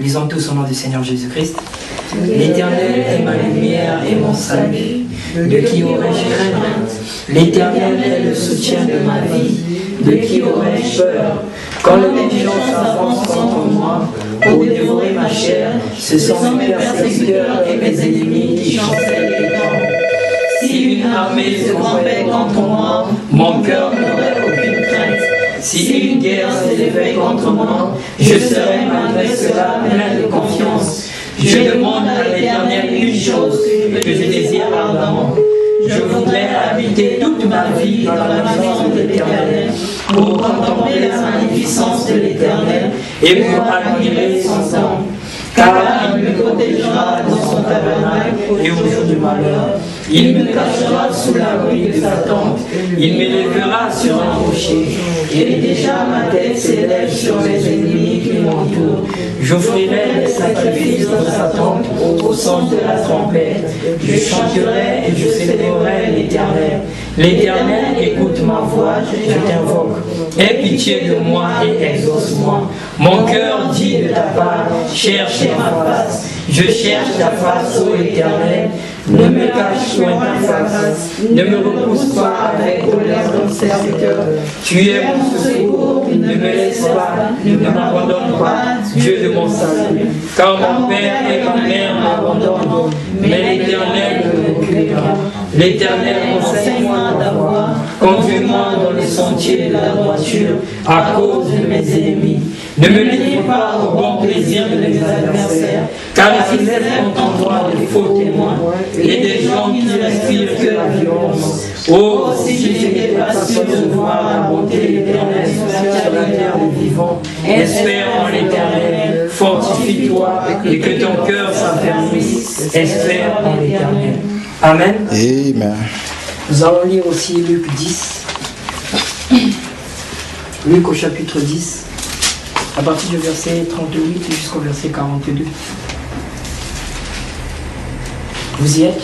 Lisons tous au nom du Seigneur Jésus-Christ. L'Éternel est ma lumière et mon salut. De qui aurais-je crainte? L'Éternel est le soutien de ma vie. De qui aurais-je peur? Quand le méchant s'avance contre moi pour dévorer ma chair, ce sont mes persécuteurs et mes ennemis qui chancellent les temps. Si une armée se campait contre moi, mon cœur n'aurait aucune crainte. Si une guerre s'élevait contre moi, je serais malgré cela plein de confiance. Je demande à l'Éternel une chose que je désire ardemment. Je voudrais habiter toute ma vie dans la maison de l'Éternel pour contempler la magnificence de l'Éternel et pour admirer son temple. Car il me protégera dans son tabernacle et au jour du malheur. Il me cachera sous l'abri de sa tente. Il m'élèvera sur un rocher. Et déjà ma tête s'élève sur mes ennemis qui m'entourent. J'offrirai des sacrifices dans sa tente au son de la trompette. Je chanterai et je célébrerai l'Éternel. L'Éternel, écoute ma voix, je t'invoque. Aie pitié de moi et exauce-moi. Mon cœur dit de ta part, cherche ma face. Je cherche ta face, ô Éternel. Ne me cache point ta face. Ne me repousse pas avec colère ton serviteur. Tu es mon secours, ne me laisse pas, ne m'abandonne pas, Dieu de mon salut. Car mon père et ma mère m'abandonnent, mais l'Éternel ne m'occupe pas. L'Éternel enseigne-moi d'avoir, conduis-moi dans le sentier de la droiture, à cause de mes ennemis. Ne me livre pas au bon plaisir de mes adversaires, car ils lèvent contre toi de faux témoins et des gens qui ne respirent que la violence. Oh, si j'étais pas sûr de voir la bonté de l'Éternel sur la terre des vivants, espère en l'Éternel, fortifie-toi et que ton cœur s'affermisse, espère en l'Éternel. Amen. Amen. Nous allons lire aussi Luc 10. Luc au chapitre 10, à partir du verset 38 jusqu'au verset 42. Vous y êtes?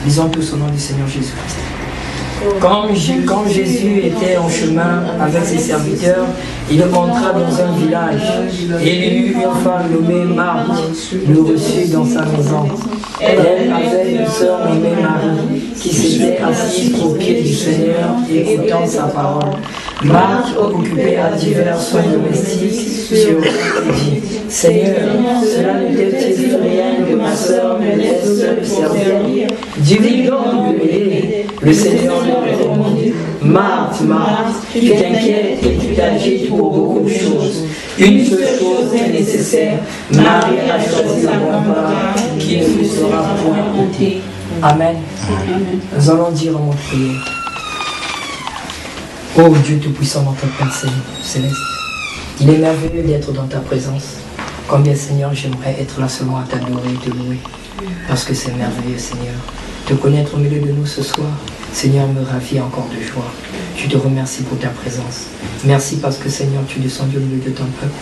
Lisons tous au nom du Seigneur Jésus-Christ. Quand Jésus était en chemin avec ses serviteurs, il entra dans un village et il eut une femme nommée Marthe, le reçut dans sa maison. Elle avait une sœur nommée Marie qui s'était assise au pied du Seigneur écoutant sa parole. Marthe, occupée à divers soins domestiques, se dit: Seigneur, cela n'était-il rien que ma sœur me laisse seule servir? Dis-lui donc de m'aider. Le Seigneur lui répondit: Marthe, Marthe, tu t'inquiètes et tu t'agites pour beaucoup de choses. Une seule chose est nécessaire. Marie a choisi la bonne part qui ne lui sera point ôtée. Amen. Nous allons dire en mot de prière. Ô Dieu Tout-Puissant, notre Père Céleste, il est merveilleux d'être dans ta présence. Combien, Seigneur, j'aimerais être là seulement à t'adorer et te louer. Parce que c'est merveilleux, Seigneur. Te connaître au milieu de nous ce soir, Seigneur, me ravit encore de joie. Je te remercie pour ta présence. Merci parce que, Seigneur, tu es descendu au milieu de ton peuple.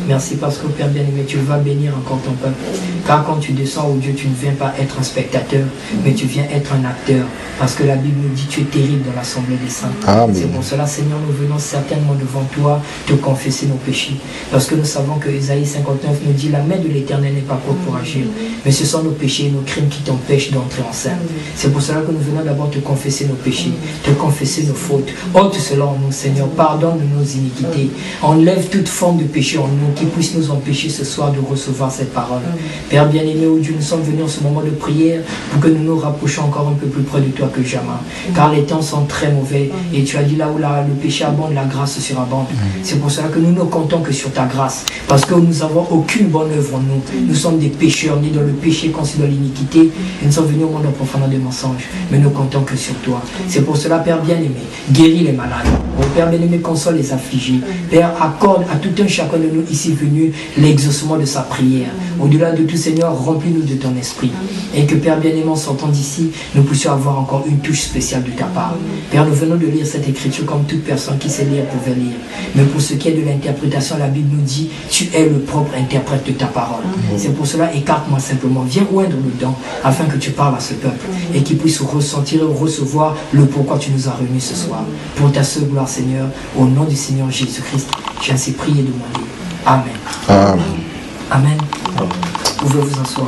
Merci parce que, Père bien-aimé, tu vas bénir encore ton peuple. Car quand tu descends, oh Dieu, tu ne viens pas être un spectateur, mais tu viens être un acteur. Parce que la Bible nous dit, tu es terrible dans l'assemblée des saints. Amen. C'est pour cela, Seigneur, nous venons certainement devant toi te confesser nos péchés. Parce que nous savons que Ésaïe 59 nous dit, la main de l'Éternel n'est pas courte pour agir. Mais ce sont nos péchés et nos crimes qui t'empêchent d'entrer en scène. C'est pour cela que nous venons d'abord te confesser nos péchés, te confesser nos fautes. Ôte cela en nous, Seigneur. Pardonne nos iniquités. Enlève toute forme de péché en nous qui puisse nous empêcher ce soir de recevoir cette parole. Père bien-aimé, oh Dieu, nous sommes venus en ce moment de prière pour que nous nous rapprochions encore un peu plus près de toi que jamais. Car les temps sont très mauvais. Et tu as dit là où le péché abonde, la grâce surabonde. C'est pour cela que nous ne comptons que sur ta grâce. Parce que nous n'avons aucune bonne œuvre en nous. Nous sommes des pécheurs, nés dans le péché, conçus dans l'iniquité. Et nous sommes venus au monde en profanant des mensonges. Mais nous comptons que sur toi. C'est pour cela, Père bien-aimé, guéris les malades. Oh Père bien-aimé, console les affligés. Père, accorde à tout un chacun de nous ici venus l'exaucement de sa prière. Au-delà de tout, Seigneur, remplis-nous de ton esprit. Et que, Père bien-aimé, en sortant d'ici, nous puissions avoir encore une touche spéciale de ta part. Père, nous venons de lire cette écriture comme toute personne qui sait lire pouvait lire. Mais pour ce qui est de l'interprétation, la Bible nous dit, tu es le propre interprète de ta parole. C'est pour cela, écarte-moi simplement. Viens oindre dedans, afin que tu parles à ce peuple et qu'il puisse ressentir et recevoir le pourquoi tu nous as réunis ce soir. Pour ta seule gloire, Seigneur, au nom du Seigneur Jésus-Christ, j'ai ainsi prié et demandé. Amen. Amen. Amen. Vous pouvez vous asseoir.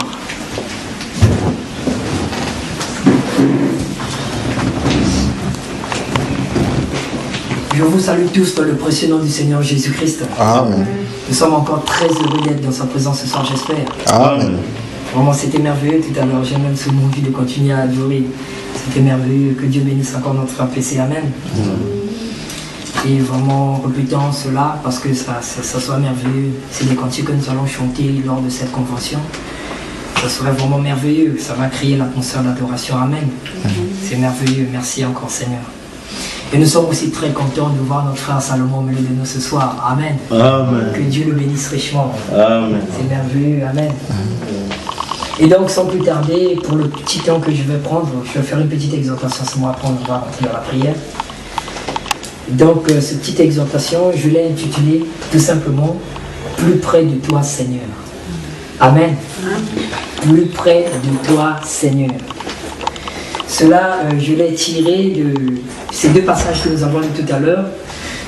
Je vous salue tous dans le précieux nom du Seigneur Jésus-Christ. Amen. Nous sommes encore très heureux d'être dans sa présence ce soir, j'espère. Amen. Vraiment, c'était merveilleux tout à l'heure. J'ai même ce envie de continuer à adorer. C'était merveilleux. Que Dieu bénisse encore notre frère PC. Amen. Et vraiment, répétons cela parce que ça soit merveilleux. C'est des cantiques que nous allons chanter lors de cette convention. Ça serait vraiment merveilleux. Ça va créer l'atmosphère d'adoration. Amen. C'est merveilleux. Merci encore, Seigneur. Et nous sommes aussi très contents de voir notre frère Salomon au milieu de nous ce soir. Amen. Amen. Que Dieu le bénisse richement. Amen. C'est merveilleux. Amen. Et donc, sans plus tarder, pour le petit temps que je vais prendre, je vais faire une petite exhortation. C'est moi, après on va rentrer dans la prière. Donc, cette petite exhortation, je l'ai intitulée tout simplement « Plus près de toi, Seigneur ». Amen. Plus près de toi, Seigneur. Cela, je l'ai tiré de ces deux passages que nous avons lus tout à l'heure.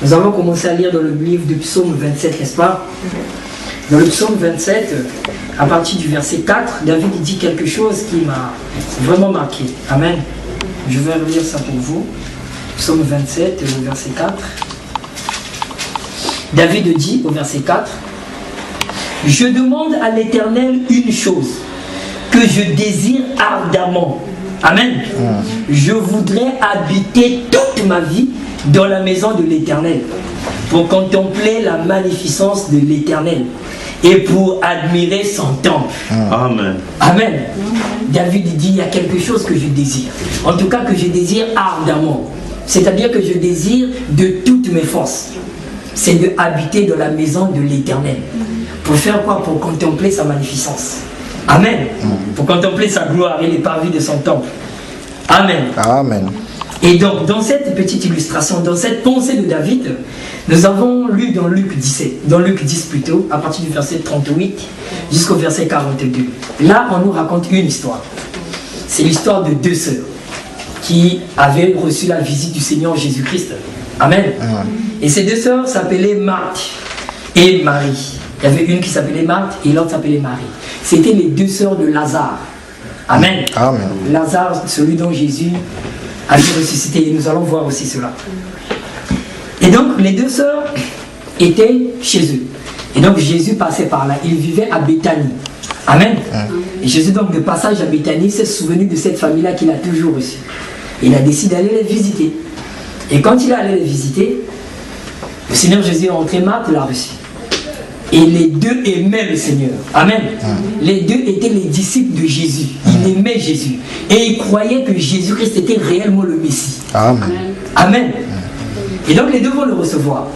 Nous avons commencé à lire dans le livre du psaume 27, n'est-ce pas? Dans le psaume 27, à partir du verset 4, David dit quelque chose qui m'a vraiment marqué. Amen. Je vais relire ça pour vous. Psaume 27, le verset 4. David dit au verset 4, « Je demande à l'Éternel une chose, que je désire ardemment. » Amen. Je voudrais habiter toute ma vie dans la maison de l'Éternel pour contempler la magnificence de l'Éternel et pour admirer son temple. Amen. Amen. David dit, il y a quelque chose que je désire. En tout cas, que je désire ardemment. C'est-à-dire que je désire de toutes mes forces. C'est de habiter dans la maison de l'Éternel. Pour faire quoi? Pour contempler sa magnificence. Amen. Pour contempler sa gloire et les parvis de son temple. Amen. Amen. Et donc, dans cette petite illustration, dans cette pensée de David, nous avons lu dans Luc 17, dans Luc 10 plutôt, à partir du verset 38 jusqu'au verset 42. Là, on nous raconte une histoire. C'est l'histoire de deux sœurs qui avaient reçu la visite du Seigneur Jésus-Christ. Amen. Et ces deux sœurs s'appelaient Marthe et Marie. Il y avait une qui s'appelait Marthe et l'autre s'appelait Marie. C'était les deux sœurs de Lazare. Amen. Amen. Lazare, celui dont Jésus a dû ressusciter. Et nous allons voir aussi cela. Et donc, les deux sœurs étaient chez eux. Et donc, Jésus passait par là. Il vivait à Béthanie. Amen. Et Jésus, donc, de passage à Béthanie, s'est souvenu de cette famille-là qu'il a toujours reçue. Il a décidé d'aller les visiter. Et quand il est allé les visiter, le Seigneur Jésus est entré, Marthe l'a reçu. Et les deux aimaient le Seigneur. Amen. Les deux étaient les disciples de Jésus. Ils aimaient Jésus. Et ils croyaient que Jésus-Christ était réellement le Messie. Amen. Amen. Et donc les deux vont le recevoir.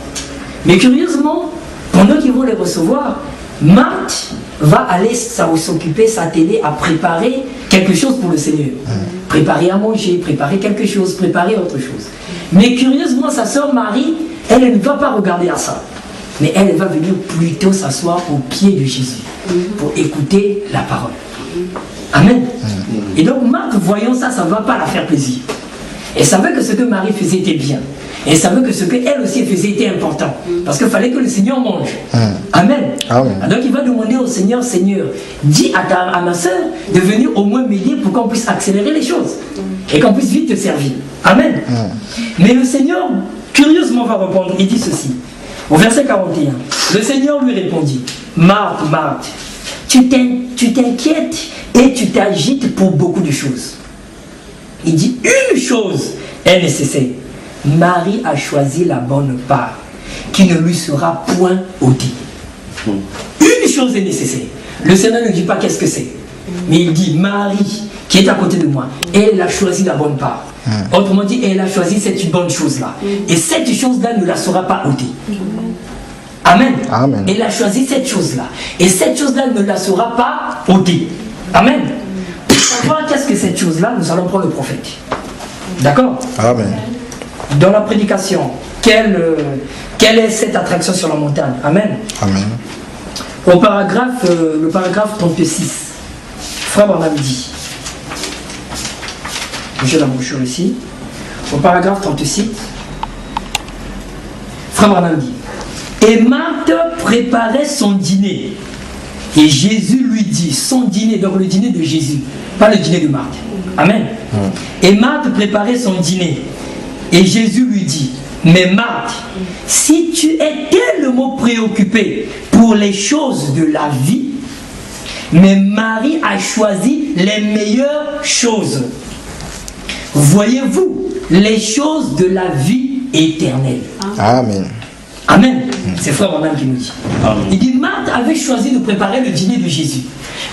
Mais curieusement, pendant qu'ils vont les recevoir, Marthe va aller s'occuper, s'atteler à préparer quelque chose pour le Seigneur. Préparer à manger, préparer quelque chose, préparer autre chose. Mais curieusement, sa sœur Marie, elle ne va pas regarder à ça. Mais elle va venir plutôt s'asseoir au pied de Jésus pour écouter la parole. Amen. Et donc Marthe, voyant ça, ça ne va pas la faire plaisir. Elle savait que ce que Marie faisait était bien. Et elle savait que ce qu'elle aussi faisait était important. Parce qu'il fallait que le Seigneur mange. Amen. Amen. Donc il va demander au Seigneur, Seigneur, dis à ma soeur de venir au moins m'aider pour qu'on puisse accélérer les choses. Et qu'on puisse vite te servir. Amen. Mais le Seigneur, curieusement, va répondre. Il dit ceci. Au verset 41, le Seigneur lui répondit, Marthe, Marthe, tu t'inquiètes et tu t'agites pour beaucoup de choses. Il dit, une chose est nécessaire. Marie a choisi la bonne part, qui ne lui sera point ôtée. Une chose est nécessaire. Le Seigneur ne dit pas qu'est-ce que c'est. Mais il dit, Marie, qui est à côté de moi, elle a choisi la bonne part. Autrement dit, elle a choisi cette bonne chose-là. Et cette chose-là ne la sera pas ôtée. Amen. Amen. Elle a choisi cette chose-là. Et cette chose-là ne la sera pas ôtée. Amen. Pour savoir qu'est-ce que cette chose-là, nous allons prendre le prophète. D'accord? Amen. Dans la prédication, quelle est cette attraction sur la montagne? Amen. Amen. Au paragraphe, le paragraphe 36, Frère Branham dit, j'ai la brochure ici, au paragraphe 36, Frère Branham dit, et Marthe préparait son dîner. Et Jésus lui dit, son dîner, donc le dîner de Jésus, pas le dîner de Marthe. Amen. Et Marthe préparait son dîner. Et Jésus lui dit, mais Marthe, si tu es tellement préoccupée pour les choses de la vie, mais Marie a choisi les meilleures choses. Voyez-vous, les choses de la vie éternelle. Amen. Amen. C'est frère Madame qui nous dit. Amen. Il dit, Marthe avait choisi de préparer le dîner de Jésus.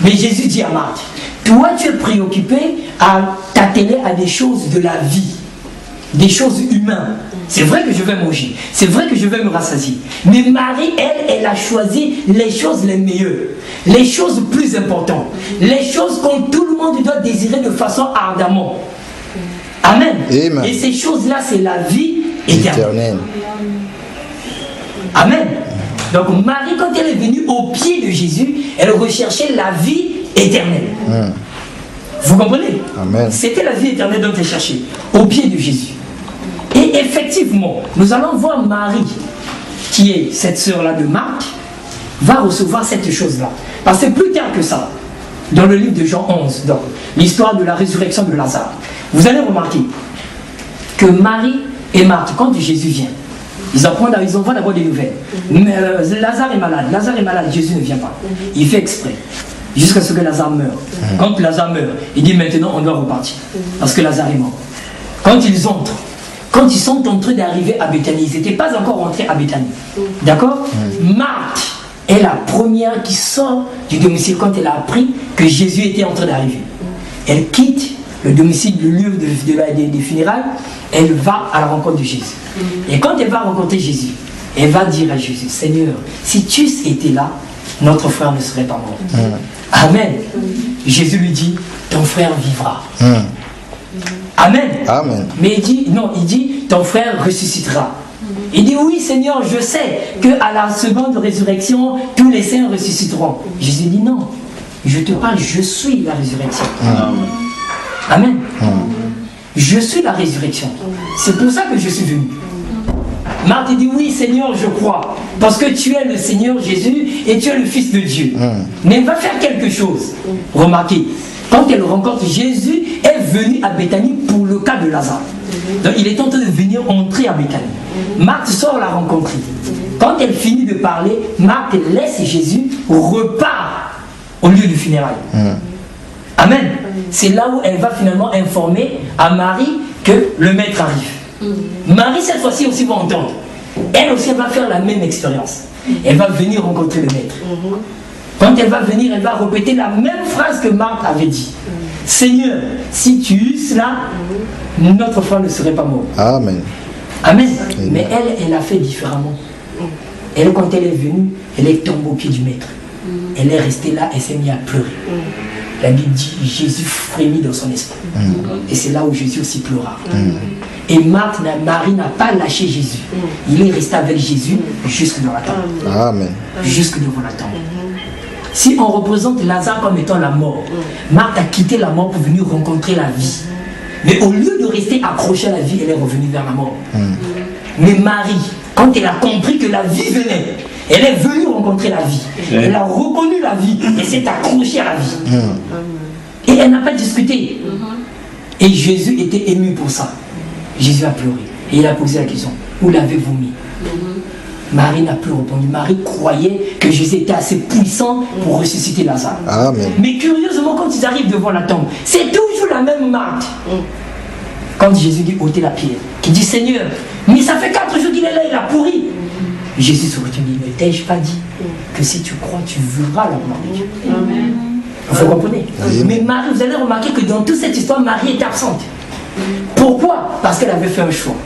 Mais Jésus dit à Marthe, toi tu es préoccupée à t'atteler à des choses de la vie, des choses humaines. C'est vrai que je vais manger, c'est vrai que je vais me rassasier. Mais Marie, elle a choisi les choses les meilleures, les choses plus importantes, les choses que tout le monde doit désirer de façon ardemment. Amen. Amen. Et ces choses-là, c'est la vie éternelle. Amen. Donc Marie, quand elle est venue au pied de Jésus, elle recherchait la vie éternelle. Vous comprenez? Amen. C'était la vie éternelle dont elle cherchait, au pied de Jésus. Et effectivement, nous allons voir Marie, qui est cette sœur-là de Marc, va recevoir cette chose-là. Parce que plus tard que ça, dans le livre de Jean 11, donc l'histoire de la résurrection de Lazare, vous allez remarquer que Marie et Marthe, quand Jésus vient, ils envoient d'abord des nouvelles. Mais Lazare est malade, Jésus ne vient pas. Il fait exprès, jusqu'à ce que Lazare meure. Quand Lazare meurt, il dit maintenant on doit repartir, parce que Lazare est mort. Quand ils sont en train d'arriver à Béthanie, ils n'étaient pas encore rentrés à Béthanie. D'accord? Marthe est la première qui sort du domicile quand elle a appris que Jésus était en train d'arriver. Elle quitte le domicile, le lieu des funérailles, elle va à la rencontre de Jésus. Et quand elle va rencontrer Jésus, elle va dire à Jésus, Seigneur, si tu étais là, notre frère ne serait pas mort. Amen. Jésus lui dit, ton frère vivra. Amen. Amen. Mais il dit, ton frère ressuscitera. Il dit, oui Seigneur, je sais qu'à la seconde résurrection, tous les saints ressusciteront. Jésus dit, non, je te parle, je suis la résurrection. Amen. Je suis la résurrection. C'est pour ça que je suis venu. Marthe dit, oui Seigneur, je crois, parce que tu es le Seigneur Jésus et tu es le Fils de Dieu. Mais elle va faire quelque chose. Remarquez, quand elle rencontre Jésus, elle est venue à Béthanie pour le cas de Lazare. Donc il est en train de venir entrer à Béthanie. Marthe sort la rencontrer. Quand elle finit de parler, Marthe laisse Jésus, repart au lieu du funérail. Amen. C'est là où elle va finalement informer à Marie que le maître arrive. Marie cette fois-ci aussi va entendre. Elle aussi elle va faire la même expérience. Elle va venir rencontrer le maître. Quand elle va venir, elle va répéter la même phrase que Marthe avait dit. Seigneur, si tu eusses là, notre frère ne serait pas mort. Amen. Amen. Mais elle a fait différemment. Elle, quand elle est venue, elle est tombée au pied du maître. Elle est restée là et s'est mise à pleurer. La Bible dit, Jésus frémit dans son esprit. Et c'est là où Jésus aussi pleura. Et Marie n'a pas lâché Jésus. Il est resté avec Jésus jusque dans la tombe. Amen. Jusque devant la tombe. Si on représente Lazare comme étant la mort, Marthe a quitté la mort pour venir rencontrer la vie. Mais au lieu de rester accrochée à la vie, elle est revenue vers la mort. Mais Marie, quand elle a compris que la vie venait, elle est venue rencontrer la vie. Elle a reconnu la vie et s'est accrochée à la vie. Et elle n'a pas discuté. Et Jésus était ému pour ça. Jésus a pleuré. Et il a posé la question, où l'avez-vous mis? Marie n'a plus répondu. Marie croyait que Jésus était assez puissant pour ressusciter Lazare. Amen. Mais curieusement, quand ils arrivent devant la tombe, c'est toujours la même Marthe. Quand Jésus dit ôtez la pierre, qui dit Seigneur, mais ça fait 4 jours qu'il est là, il a pourri. Jésus se retourne et dit, ne t'ai-je pas dit que si tu crois, tu verras la gloire de Dieu. Vous comprenez? Mais Marie, vous allez remarquer que dans toute cette histoire, Marie est absente. Pourquoi? Parce qu'elle avait fait un choix.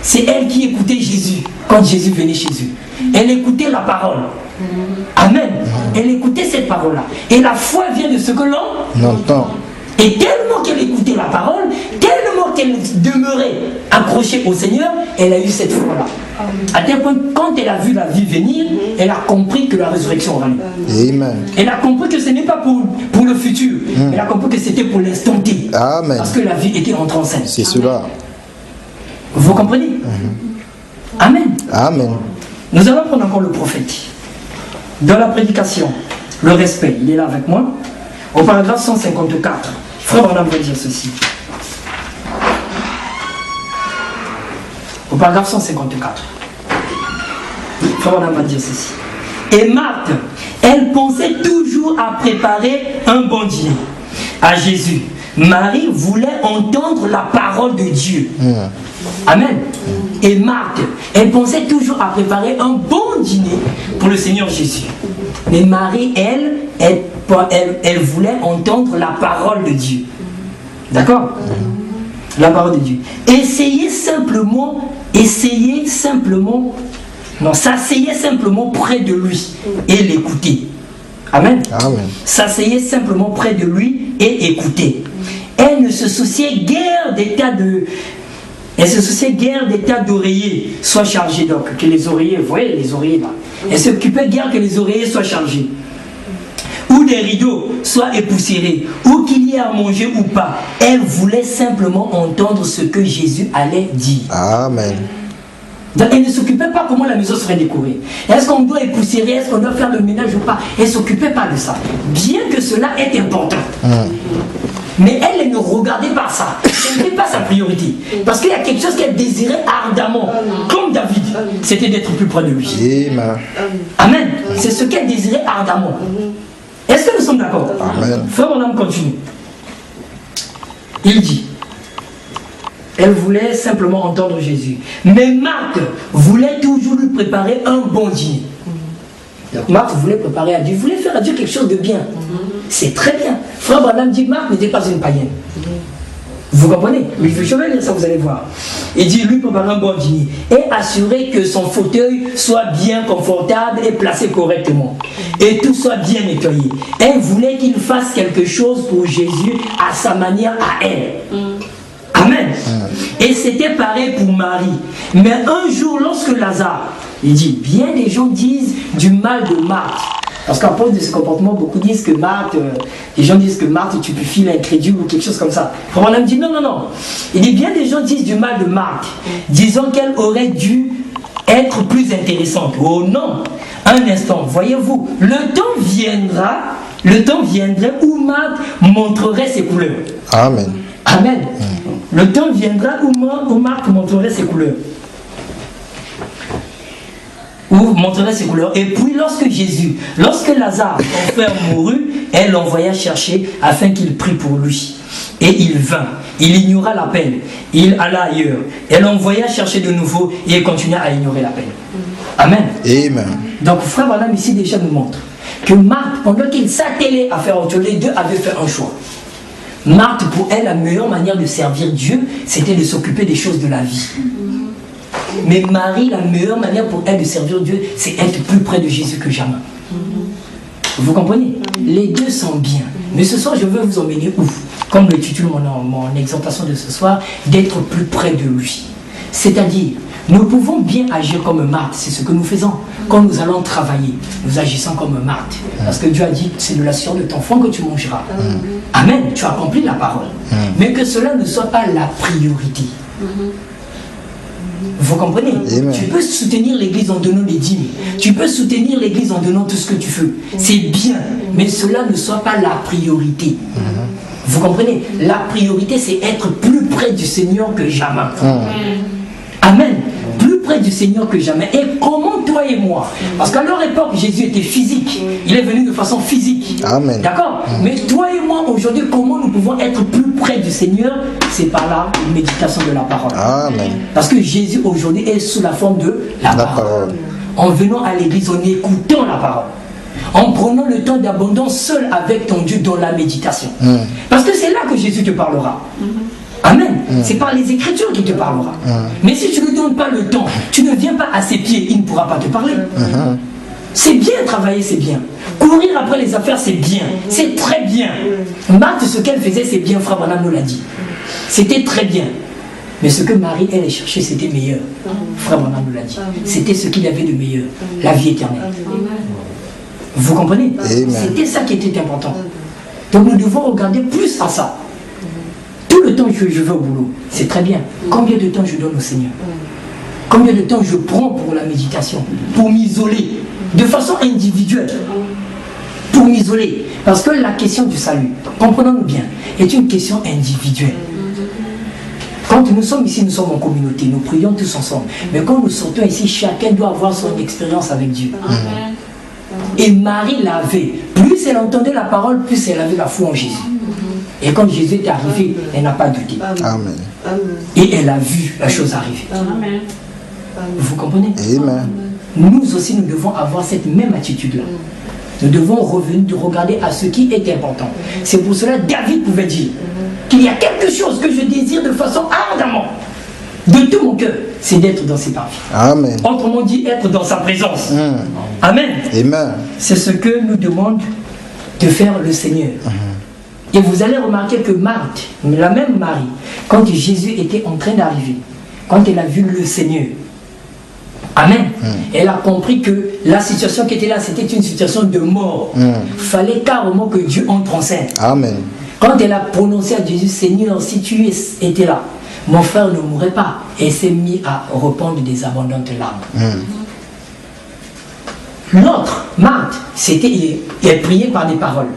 C'est elle qui écoutait Jésus quand Jésus venait chez eux. Elle écoutait la parole. Amen. Elle écoutait cette parole-là. Et la foi vient de ce que l'on entend. Et tellement qu'elle écoutait la parole, tellement qu'elle demeurait accrochée au Seigneur, elle a eu cette foi-là. À tel point, quand elle a vu la vie venir, elle a compris que la résurrection aura lieu. Amen. Elle a compris que ce n'est pas pour le futur. Elle a compris que c'était pour l'instant T. Amen. Parce que la vie était entrée en scène. C'est cela. Vous comprenez? Amen. Amen. Nous allons prendre encore le prophète. Dans la prédication, le respect, il est là avec moi. Au paragraphe 154, Frère Branham va dire ceci. Au paragraphe 154, Frère Branham va dire ceci. Et Marthe, elle pensait toujours à préparer un bon dîner à Jésus. Marie voulait entendre la parole de Dieu. Amen. Et Marthe, elle pensait toujours à préparer un bon dîner pour le Seigneur Jésus. Mais Marie, elle voulait entendre la parole de Dieu. D'accord? La parole de Dieu. S'asseyait simplement près de lui et l'écouter. Amen. Amen. S'asseyait simplement près de lui et écouter. Elle ne se souciait guère des tas d'oreillers soient chargés, donc que les oreillers, vous voyez les oreillers là. Elle s'occupait guère que les oreillers soient chargés, ou des rideaux soient époussiérés, ou qu'il y ait à manger ou pas. Elle voulait simplement entendre ce que Jésus allait dire. Amen. Donc, elle ne s'occupait pas comment la maison serait décorée. Est-ce qu'on doit époussiérer, est-ce qu'on doit faire le ménage ou pas? Elle ne s'occupait pas de ça. Bien que cela est important. Mais elle ne regardait pas ça. Ce n'était pas sa priorité. Parce qu'il y a quelque chose qu'elle désirait ardemment. Comme David, c'était d'être plus près de lui. Amen. C'est ce qu'elle désirait ardemment. Est-ce que nous sommes d'accord? Amen. Frère Branham continue. Il dit, elle voulait simplement entendre Jésus. Mais Marthe voulait toujours lui préparer un bon dîner. Donc Marthe voulait préparer à Dieu, voulait faire à Dieu quelque chose de bien. C'est très bien. Frère Branham dit que Marthe n'était pas une païenne. Vous comprenez? Mais je vais lire ça, vous allez voir. Il dit lui préparer un bon dîner et assurer que son fauteuil soit bien confortable et placé correctement. Et tout soit bien nettoyé. Elle voulait qu'il fasse quelque chose pour Jésus à sa manière à elle. Amen. Et c'était pareil pour Marie. Mais un jour, lorsque Lazare, il dit, bien des gens disent du mal de Marthe. Parce qu'à cause de ce comportement, beaucoup disent que Marthe, les gens disent que Marthe tupifie l'incrédule ou quelque chose comme ça. Frère Branham dit non. Il dit, bien des gens disent du mal de Marthe, disant qu'elle aurait dû être plus intéressante. Oh non, un instant, voyez-vous, le temps viendrait où Marthe montrerait ses couleurs. Amen. Amen. Le temps viendra où Marthe montrerait ses couleurs. Et puis lorsque Lazare, son frère, mourut, elle l'envoya chercher afin qu'il prie pour lui. Et il vint. Il ignora l'appel. Il alla ailleurs. Elle l'envoya chercher de nouveau et elle continua à ignorer l'appel. Amen. Amen. Donc frère Branham ici déjà nous montre que Marthe, pendant qu'il s'attelait à faire autre chose, les deux avaient fait un choix. Marthe, pour elle, la meilleure manière de servir Dieu, c'était de s'occuper des choses de la vie. Mais Marie, la meilleure manière pour elle de servir Dieu, c'est être plus près de Jésus que jamais. Vous comprenez? Les deux sont bien. Mais ce soir, je veux vous emmener où? Comme le titule mon exhortation de ce soir, d'être plus près de lui. C'est-à-dire, nous pouvons bien agir comme Marthe, c'est ce que nous faisons. Quand nous allons travailler, nous agissons comme Marthe. Parce que Dieu a dit, c'est de la sueur de ton front que tu mangeras. Amen, tu accomplis la parole. Mais que cela ne soit pas la priorité. Vous comprenez? Amen. Tu peux soutenir l'église en donnant des dîmes. Tu peux soutenir l'église en donnant tout ce que tu veux. C'est bien, mais cela ne soit pas la priorité. Vous comprenez? La priorité, c'est être plus près du Seigneur que jamais. Amen. Plus près du Seigneur que jamais. Et comment toi et moi? Parce qu'à leur époque, Jésus était physique. Il est venu de façon physique. Amen. D'accord? Mais toi et moi, aujourd'hui, comment nous pouvons être plus près du Seigneur? C'est par la méditation de la parole. Amen. Parce que Jésus, aujourd'hui, est sous la forme de la parole. En venant à l'église, en écoutant la parole. En prenant le temps d'abondance seul avec ton Dieu dans la méditation. Parce que c'est là que Jésus te parlera. Amen. C'est par les Écritures qu'il te parlera. Mais si tu ne lui donnes pas le temps, tu ne viens pas à ses pieds, il ne pourra pas te parler. C'est bien travailler, c'est bien. Courir après les affaires, c'est bien. C'est très bien. Marthe, ce qu'elle faisait, c'est bien. Frère Branham nous l'a dit. C'était très bien. Mais ce que Marie, elle, cherchait, c'était meilleur. Frère Branham nous l'a dit. C'était ce qu'il y avait de meilleur. La vie éternelle. Vous comprenez? C'était ça qui était important. Donc nous devons regarder plus à ça. Tout le temps que je vais au boulot, c'est très bien. Combien de temps je donne au Seigneur? Combien de temps je prends pour la méditation, pour m'isoler, de façon individuelle? pour m'isoler. Parce que la question du salut, comprenons-nous bien, est une question individuelle. Quand nous sommes ici, nous sommes en communauté, nous prions tous ensemble. Mais quand nous sortons ici, chacun doit avoir son expérience avec Dieu. Amen. Et Marie l'avait. Plus elle entendait la parole, plus elle avait la foi en Jésus. Et quand Jésus est arrivé, elle n'a pas douté. Amen. Et elle a vu la chose arriver. Amen. Vous comprenez? Amen. Nous aussi, nous devons avoir cette même attitude-là. Nous devons revenir de regarder à ce qui est important. C'est pour cela que David pouvait dire qu'il y a quelque chose que je désire de façon ardemment, de tout mon cœur, c'est d'être dans ses parvis. Amen. Autrement dit, être dans sa présence. Amen. Amen. C'est ce que nous demande de faire le Seigneur. Et vous allez remarquer que Marthe, la même Marie, quand Jésus était en train d'arriver, quand elle a vu le Seigneur, amen, elle a compris que la situation qui était là, c'était une situation de mort. Il fallait carrément que Dieu entre en scène. Amen. Quand elle a prononcé à Jésus, Seigneur, si tu étais là, mon frère ne mourrait pas. Et elle s'est mise à répandre des abondantes larmes. L'autre, Marthe, elle priait par des paroles.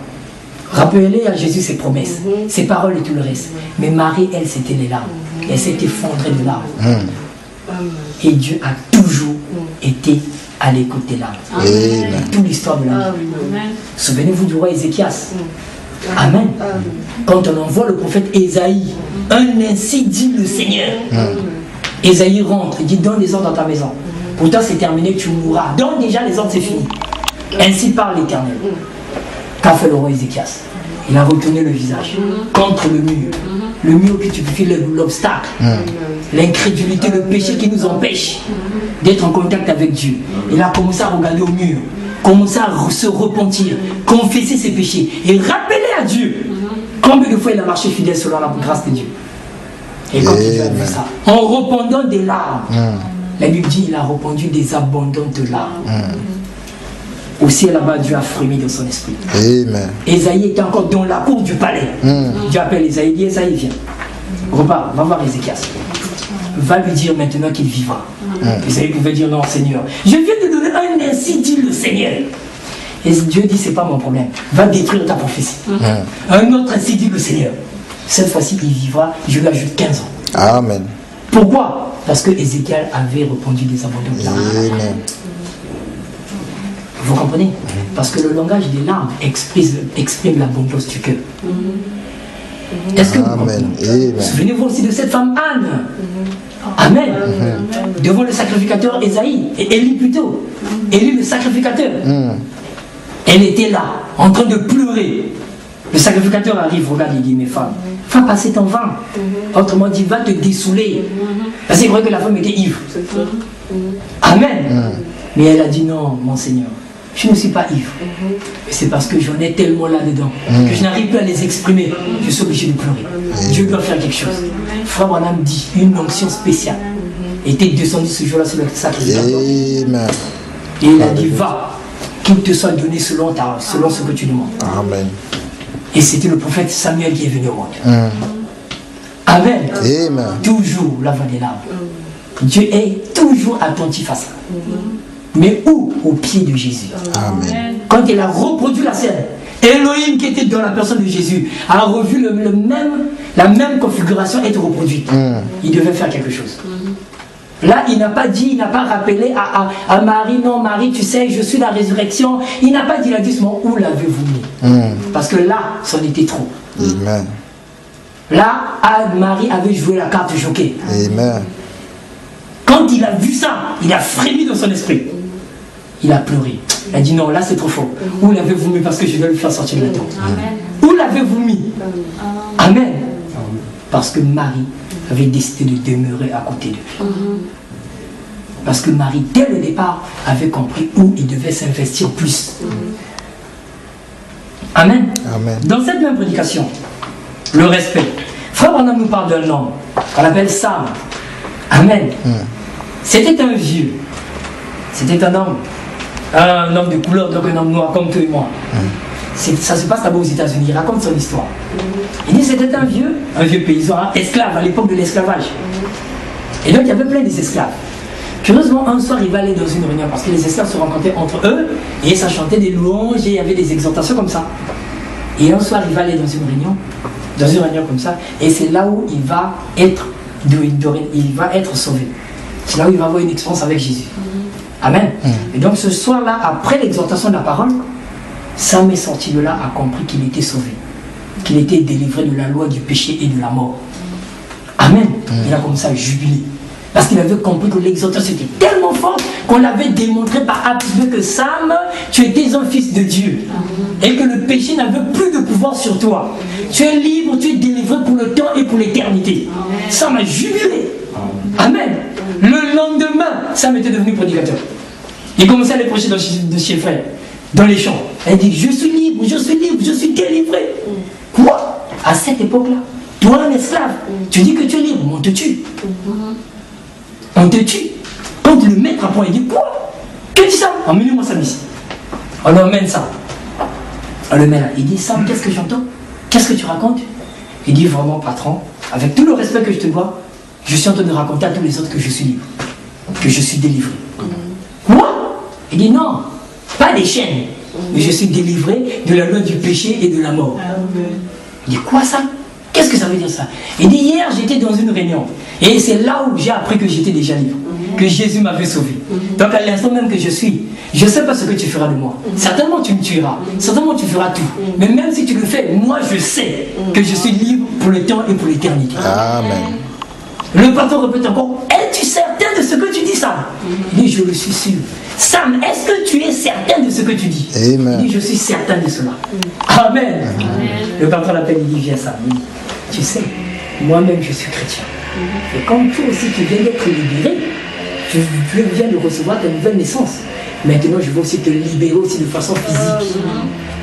Rappelez à Jésus ses promesses, ses paroles et tout le reste. Mais Marie, elle, c'était les larmes. Elle s'est effondrée de larmes. Et Dieu a toujours été à l'écoute des larmes. Toute l'histoire de la vie. Souvenez-vous du roi Ézéchias. Amen. Quand on envoie le prophète Ésaïe, ainsi dit le Seigneur. Ésaïe rentre, il dit donne les ordres dans ta maison. Pourtant c'est terminé, tu mourras. Donc déjà les ordres c'est fini. Ainsi parle l'Éternel. Qu'a fait le roi Ézéchias? Il a retourné le visage contre le mur. Le mur qui typifie l'obstacle, l'incrédulité, le péché qui nous empêche d'être en contact avec Dieu. Il a commencé à regarder au mur, commencer à se repentir, confesser ses péchés et rappeler à Dieu combien de fois il a marché fidèle selon la grâce de Dieu. Et quand il a vu ça, en répandant des larmes, la Bible dit il a répandu des abondantes larmes. Aussi là-bas, Dieu a frémi dans son esprit. Amen. Ésaïe était encore dans la cour du palais. Dieu appelle Ésaïe, dit Ésaïe, viens. Repars, va voir Ézéchias. Va lui dire maintenant qu'il vivra. Ésaïe pouvait dire non, Seigneur. Je viens de donner un ainsi dit le Seigneur. Et Dieu dit c'est pas mon problème. Va détruire ta prophétie. Un autre ainsi dit le Seigneur. Cette fois-ci, il vivra, je lui ajoute 15 ans. Amen. Pourquoi? Parce que Ézéchiel avait répandu des abondants de larmes. Vous comprenez? Parce que le langage des larmes exprime l'abondance du cœur. Est-ce que vous comprenez? Souvenez-vous aussi de cette femme Anne. Amen. Devant le sacrificateur Ésaïe, et Élie plutôt. Élie le sacrificateur. Elle était là, en train de pleurer. Le sacrificateur arrive, regarde, il dit, mes femmes, va passer ton vin. Autrement dit, va te dessouler. Parce qu'il croyait que la femme était ivre. Amen. Mais elle a dit, non, mon Seigneur, je ne suis pas ivre. Mais c'est parce que j'en ai tellement là-dedans que je n'arrive plus à les exprimer. Je suis obligé de pleurer. Dieu doit faire quelque chose. Frère Branham dit, une onction spéciale était descendue ce jour-là sur le sacrificateur. Et il a dit, va, qu'il te soit donné selon ce que tu demandes. Amen. Et c'était le prophète Samuel qui est venu au monde. Amen. Amen. Toujours la voix des larmes. Dieu est toujours attentif à ça. Mais où? Au pied de Jésus. Amen. Quand il a reproduit la scène, Elohim qui était dans la personne de Jésus a revu la même configuration être reproduite. Il devait faire quelque chose. Là, il n'a pas dit, il n'a pas rappelé à Marie, non Marie, tu sais, je suis la résurrection. Il n'a pas dit, il a dit, où l'avez-vous mis? Parce que là, c'en était trop. Amen. Là, Marie avait joué la carte jockey. Amen. Quand il a vu ça, il a frémi dans son esprit. Il a pleuré. Il a dit, non, là c'est trop fort. Où l'avez-vous mis? Parce que je vais le faire sortir de la tombe. Où l'avez-vous mis? Amen. Parce que Marie avait décidé de demeurer à côté de lui. Parce que Marie, dès le départ, avait compris où il devait s'investir plus. Amen. Amen. Dans cette même prédication, le respect. Frère Branham nous parle d'un homme qu'on appelle Sam. Amen. C'était un vieux. C'était un homme de couleur, donc un homme noir comme toi et moi. Ça se passe là-bas aux États-Unis. Il raconte son histoire. Il dit c'était un vieux paysan, esclave à l'époque de l'esclavage. Et donc il y avait plein d'esclaves. Curieusement, un soir, il va aller dans une réunion parce que les esclaves se rencontraient entre eux et ça chantait des louanges et il y avait des exhortations comme ça. Et un soir, il va aller dans une réunion comme ça, et c'est là où il va être sauvé. C'est là où il va avoir une expérience avec Jésus. Amen. Et donc ce soir-là, après l'exhortation de la parole, Sam est sorti de là, a compris qu'il était sauvé, qu'il était délivré de la loi du péché et de la mort. Amen. Il a commencé à jubiler. Parce qu'il avait compris que l'exhortation était tellement forte qu'on l'avait démontré par A plus B que Sam, tu étais un fils de Dieu. Et que le péché n'avait plus de pouvoir sur toi. Tu es libre, tu es délivré pour le temps et pour l'éternité. Sam a jubilé. Amen. Le lendemain, Sam était devenu prédicateur. Il commençait à aller prêcher de chez frère, dans les champs. Il dit, je suis libre, je suis délivré. Quoi? À cette époque-là, toi un esclave, tu dis que tu es libre, mais on te tue. On te tue. Quand le maître apprend, il dit quoi? Que dit ça? Emmène-moi Sam ici. On l'emmène ça. On le met là. Il dit Sam, qu'est-ce que j'entends? Qu'est-ce que tu racontes? Il dit vraiment patron, avec tout le respect que je te dois, je suis en train de raconter à tous les autres que je suis libre, que je suis délivré. Quoi? Il dit non, pas des chaînes, mais je suis délivré de la loi du péché et de la mort. Il dit quoi ça? Qu'est-ce que ça veut dire ça? Il dit hier j'étais dans une réunion et c'est là où j'ai appris que j'étais déjà libre, que Jésus m'avait sauvé. Donc à l'instant même que je suis, je ne sais pas ce que tu feras de moi. Certainement tu me tueras, certainement tu feras tout. Mais même si tu le fais, moi je sais que je suis libre pour le temps et pour l'éternité. Amen. Le pasteur répète encore, es-tu certain de ce que tu dis, Sam? Il dit, je le suis sûr. Sam, est-ce que tu es certain de ce que tu dis? Amen. Il dit, je suis certain de cela. Amen. Amen. Le pasteur l'appelle, il dit, viens Sam. Il dit, tu sais, moi-même je suis chrétien. Et comme toi aussi tu viens d'être libéré, tu viens de recevoir ta nouvelle naissance. Maintenant je veux aussi te libérer aussi de façon physique.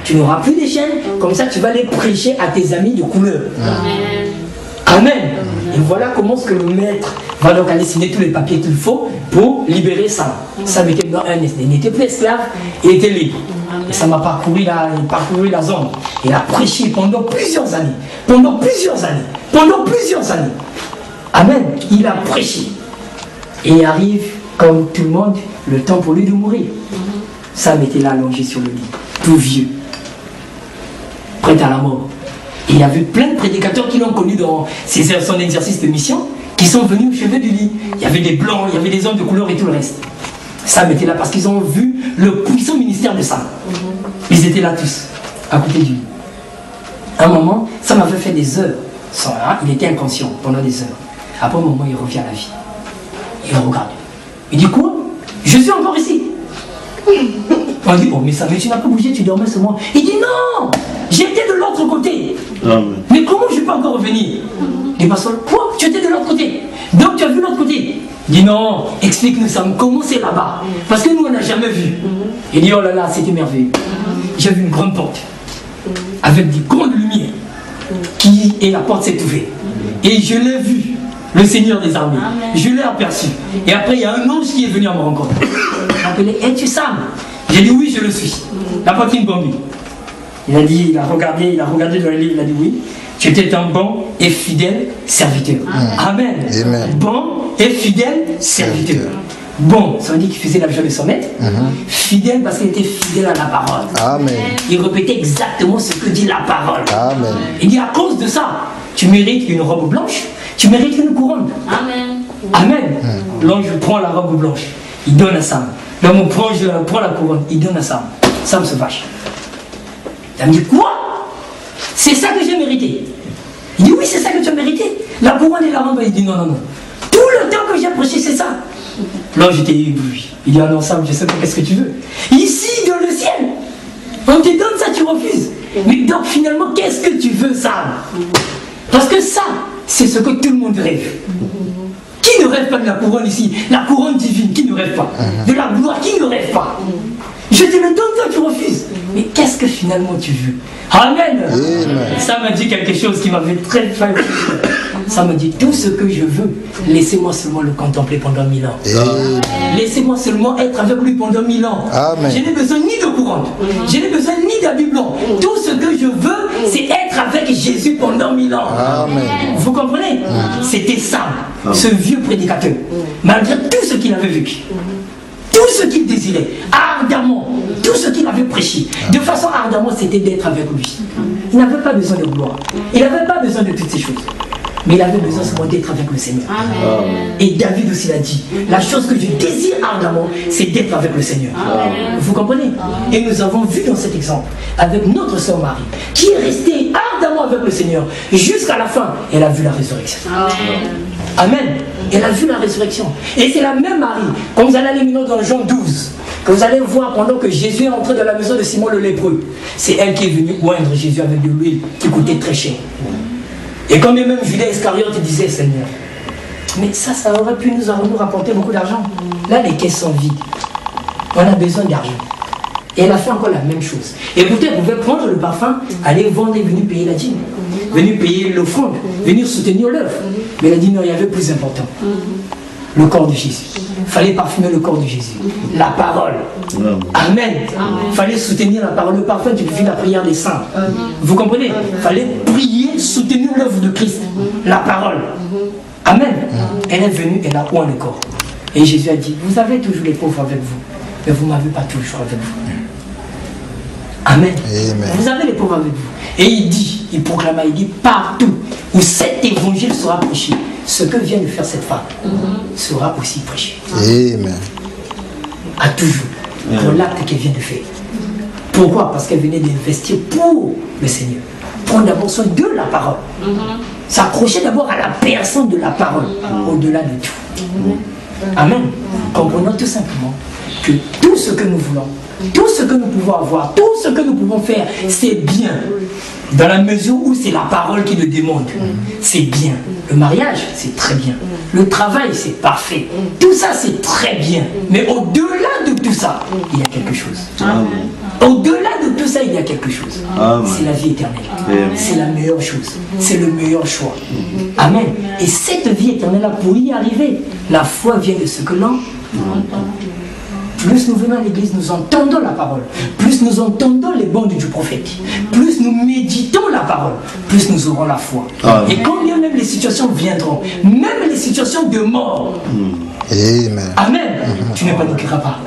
Tu n'auras plus de chaînes, comme ça tu vas aller prêcher à tes amis de couleur. Amen. Et voilà comment ce que le maître va donc aller signer tous les papiers qu'il faut pour libérer Sam. Sam n'était plus esclave, il était libre. Et ça m'a parcouru la zone. Il a prêché pendant plusieurs années. Amen. Il a prêché. Et arrive, comme tout le monde, le temps pour lui de mourir. Sam était là allongé sur le lit, tout vieux, prêt à la mort. Et il y avait plein de prédicateurs qui l'ont connu dans son exercice de mission, qui sont venus au chevet du lit. Il y avait des blancs, il y avait des hommes de couleur et tout le reste. Sam était là parce qu'ils ont vu le puissant ministère de Sam. Ils étaient là tous, à côté du lit. À un moment, Sam avait fait des heures. Il était inconscient pendant des heures. Après un moment, il revient à la vie. Il le regarde. Il dit quoi? Je suis encore ici. On dit, oh mais Sam, tu n'as pas bougé, tu dormais seulement. Il dit non, j'étais de l'autre côté. Amen. Mais comment je peux encore revenir? Il dit, pasteur, quoi? Tu étais de l'autre côté? Donc tu as vu l'autre côté? Il dit non, explique-nous Sam, comment c'est là-bas? Parce que nous on n'a jamais vu. Il dit oh là là, c'était merveilleux. J'ai vu une grande porte avec des grandes lumières et la porte s'est ouverte. Et je l'ai vu, le Seigneur des armées. Je l'ai aperçu. Et après il y a un ange qui est venu à me rencontrer. Il m'a appelé, es-tu Sam? J'ai dit oui, je le suis. La poitrine bombée. Il a regardé dans le livre, il a dit oui. Tu étais un bon et fidèle serviteur. Amen. Amen. Bon et fidèle serviteur. Bon, ça veut dire qu'il faisait la joie de son maître. Fidèle parce qu'il était fidèle à la parole. Amen. Il répétait exactement ce que dit la parole. Amen. Il dit à cause de ça, tu mérites une robe blanche, tu mérites une couronne. Amen. Amen. L'ange prend la robe blanche, il donne à Sam. L'homme prend la couronne, il donne à Sam. Sam se fâche. Il me dit quoi? C'est ça que j'ai mérité? Il dit oui, c'est ça que tu as mérité. La couronne et la robe. Il dit non. Tout le temps que j'ai prêché, c'est ça. Là, j'étais ébloui. Il dit ah non, Sam, je sais pas qu'est-ce que tu veux. Ici, dans le ciel, on te donne ça, tu refuses. Mais donc finalement, qu'est-ce que tu veux, Sam? Parce que ça, c'est ce que tout le monde rêve. Qui ne rêve pas de la couronne ici? La couronne divine, qui ne rêve pas? De la gloire, qui ne rêve pas? Je te le donne, toi tu refuses. Mais qu'est-ce que finalement tu veux? Amen. Ça m'a dit quelque chose qui m'avait très fait. Ça me dit tout ce que je veux, laissez-moi seulement le contempler pendant 1000 ans. Laissez-moi seulement être avec lui pendant 1000 ans. Amen. Je n'ai besoin ni de couronne, je n'ai besoin ni d'habit blanc. Tout ce que je veux, c'est être avec Jésus pendant 1000 ans. Amen. Vous comprenez? C'était ça, ce vieux prédicateur. Malgré tout ce qu'il avait vécu, tout ce qu'il désirait, ardemment, tout ce qu'il avait prêché, de façon ardemment, c'était d'être avec lui. Il n'avait pas besoin de gloire. Il n'avait pas besoin de toutes ces choses. Mais il avait besoin seulement d'être avec le Seigneur. Amen. Et David aussi l'a dit. La chose que je désire ardemment, c'est d'être avec le Seigneur. Amen. Vous comprenez? Et nous avons vu dans cet exemple, avec notre sœur Marie, qui est restée ardemment avec le Seigneur jusqu'à la fin. Elle a vu la résurrection. Amen. Amen. Elle a vu la résurrection. Et c'est la même Marie, quand vous allez aller maintenant dans Jean 12, que vous allez voir pendant que Jésus est entré dans la maison de Simon le lépreux, c'est elle qui est venue oindre Jésus avec de l'huile qui coûtait très cher. Et quand même Judas Iscariote disait, Seigneur, mais ça aurait pu nous rapporter beaucoup d'argent. Là, les caisses sont vides. On a besoin d'argent. Et elle a fait encore la même chose. Et peut-être vous pouvez prendre le parfum, aller vendre et venir payer la dîme, venir payer l'offrande, venir soutenir l'œuvre. Mais elle a dit non, il y avait plus important. Le corps de Jésus. Il fallait parfumer le corps de Jésus. La parole. Amen. Il fallait soutenir la parole. Le parfum, tu fais la prière des saints. Vous comprenez? Il fallait prier, soutenir l'œuvre de Christ. La parole. Amen. Elle est venue, elle a oint le corps. Et Jésus a dit, vous avez toujours les pauvres avec vous, mais vous ne m'avez pas toujours avec vous. Amen. Amen. Vous avez les pauvres avec vous. Et il proclama, il dit, partout où cet évangile sera prêché, ce que vient de faire cette femme sera aussi prêché. Amen. À toujours. Pour l'acte qu'elle vient de faire. Pourquoi? Parce qu'elle venait d'investir pour le Seigneur. Prendre d'abord soin de la parole. S'accrocher d'abord à la personne de la parole, au-delà de tout. Amen. Comprenons tout simplement que tout ce que nous voulons, tout ce que nous pouvons avoir, tout ce que nous pouvons faire, c'est bien. Dans la mesure où c'est la parole qui le demande, c'est bien. Le mariage, c'est très bien. Le travail, c'est parfait. Tout ça, c'est très bien. Mais au-delà de tout ça, il y a quelque chose. Au-delà de tout ça, il y a quelque chose. C'est la vie éternelle. C'est la meilleure chose. C'est le meilleur choix. Amen. Et cette vie éternelle-là, pour y arriver, la foi vient de ce que l'on entend. Plus nous venons à l'église, nous entendons la parole. Plus nous entendons les bandes du prophète. Plus nous méditons la parole. Plus nous aurons la foi. Et quand bien même les situations viendront, même les situations de mort. Amen. Amen. Tu ne paniqueras pas.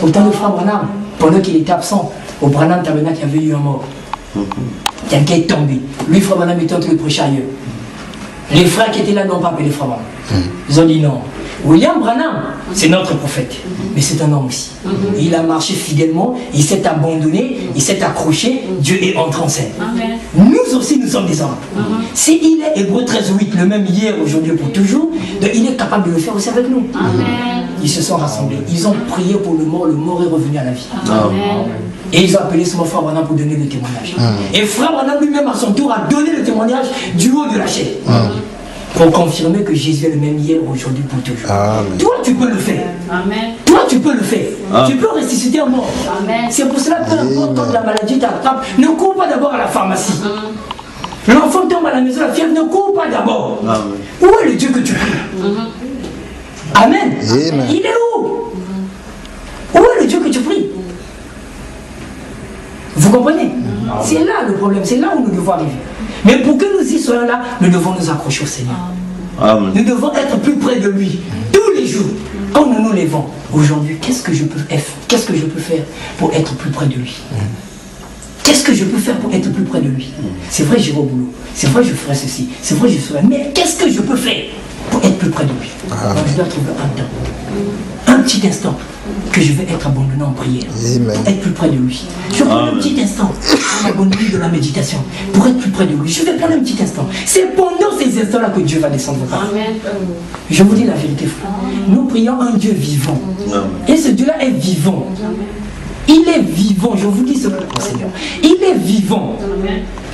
Au temps de Frère Branham, pendant qu'il était absent, au Branham Tabernacle, il y avait eu un mort. Quelqu'un est tombé. Lui, Frère Branham était en train de prêcher ailleurs. Les frères qui étaient là n'ont pas appelé Frère Branham. Ils ont dit non. William Branham, c'est notre prophète, mais c'est un homme aussi. Il a marché fidèlement, il s'est abandonné, il s'est accroché, Dieu est entré en scène. Nous aussi, nous sommes des hommes. S'il est Hébreux 13:8, le même hier, aujourd'hui, pour toujours, il est capable de le faire aussi avec nous. Ils se sont rassemblés, ils ont prié pour le mort est revenu à la vie. Et ils ont appelé son frère Branham pour donner le témoignage. Et frère Branham lui-même, à son tour, a donné le témoignage du haut de la chair. Pour confirmer que Jésus est le même hier, aujourd'hui, pour toujours. Amen. Toi, tu peux le faire. Amen. Toi, tu peux le faire. Amen. Tu peux ressusciter un mort. C'est pour cela que peu importe quand la maladie t'attrape, ne cours pas d'abord à la pharmacie. L'enfant tombe à la maison, la fièvre, ne cours pas d'abord. Où est le Dieu que tu pries? Amen. Amen. Il est où? Où est le Dieu que tu pries? Vous comprenez? C'est là le problème, c'est là où nous devons arriver. Mais pour que nous y soyons là, nous devons nous accrocher au Seigneur. Amen. Nous devons être plus près de lui, tous les jours. Quand nous nous levons, aujourd'hui, qu'est-ce que je peux faire pour être plus près de lui? Qu'est-ce que je peux faire pour être plus près de lui? C'est vrai, j'irai au boulot. C'est vrai, je ferai ceci. C'est vrai, je ferai. Mais qu'est-ce que je peux faire pour être plus près de lui? Donc, je dois trouver un temps, un petit instant, que je vais être abandonné en prière. Amen. Pour être plus près de lui. Je prends un petit instant pour m'abandonner de la méditation. Pour être plus près de lui. Je vais prendre un petit instant. C'est pendant ces instants-là que Dieu va descendre par. Je vous dis la vérité, frère. Nous prions un Dieu vivant. Et ce Dieu-là est vivant. Il est vivant. Je vous dis cela, Seigneur. Il est vivant.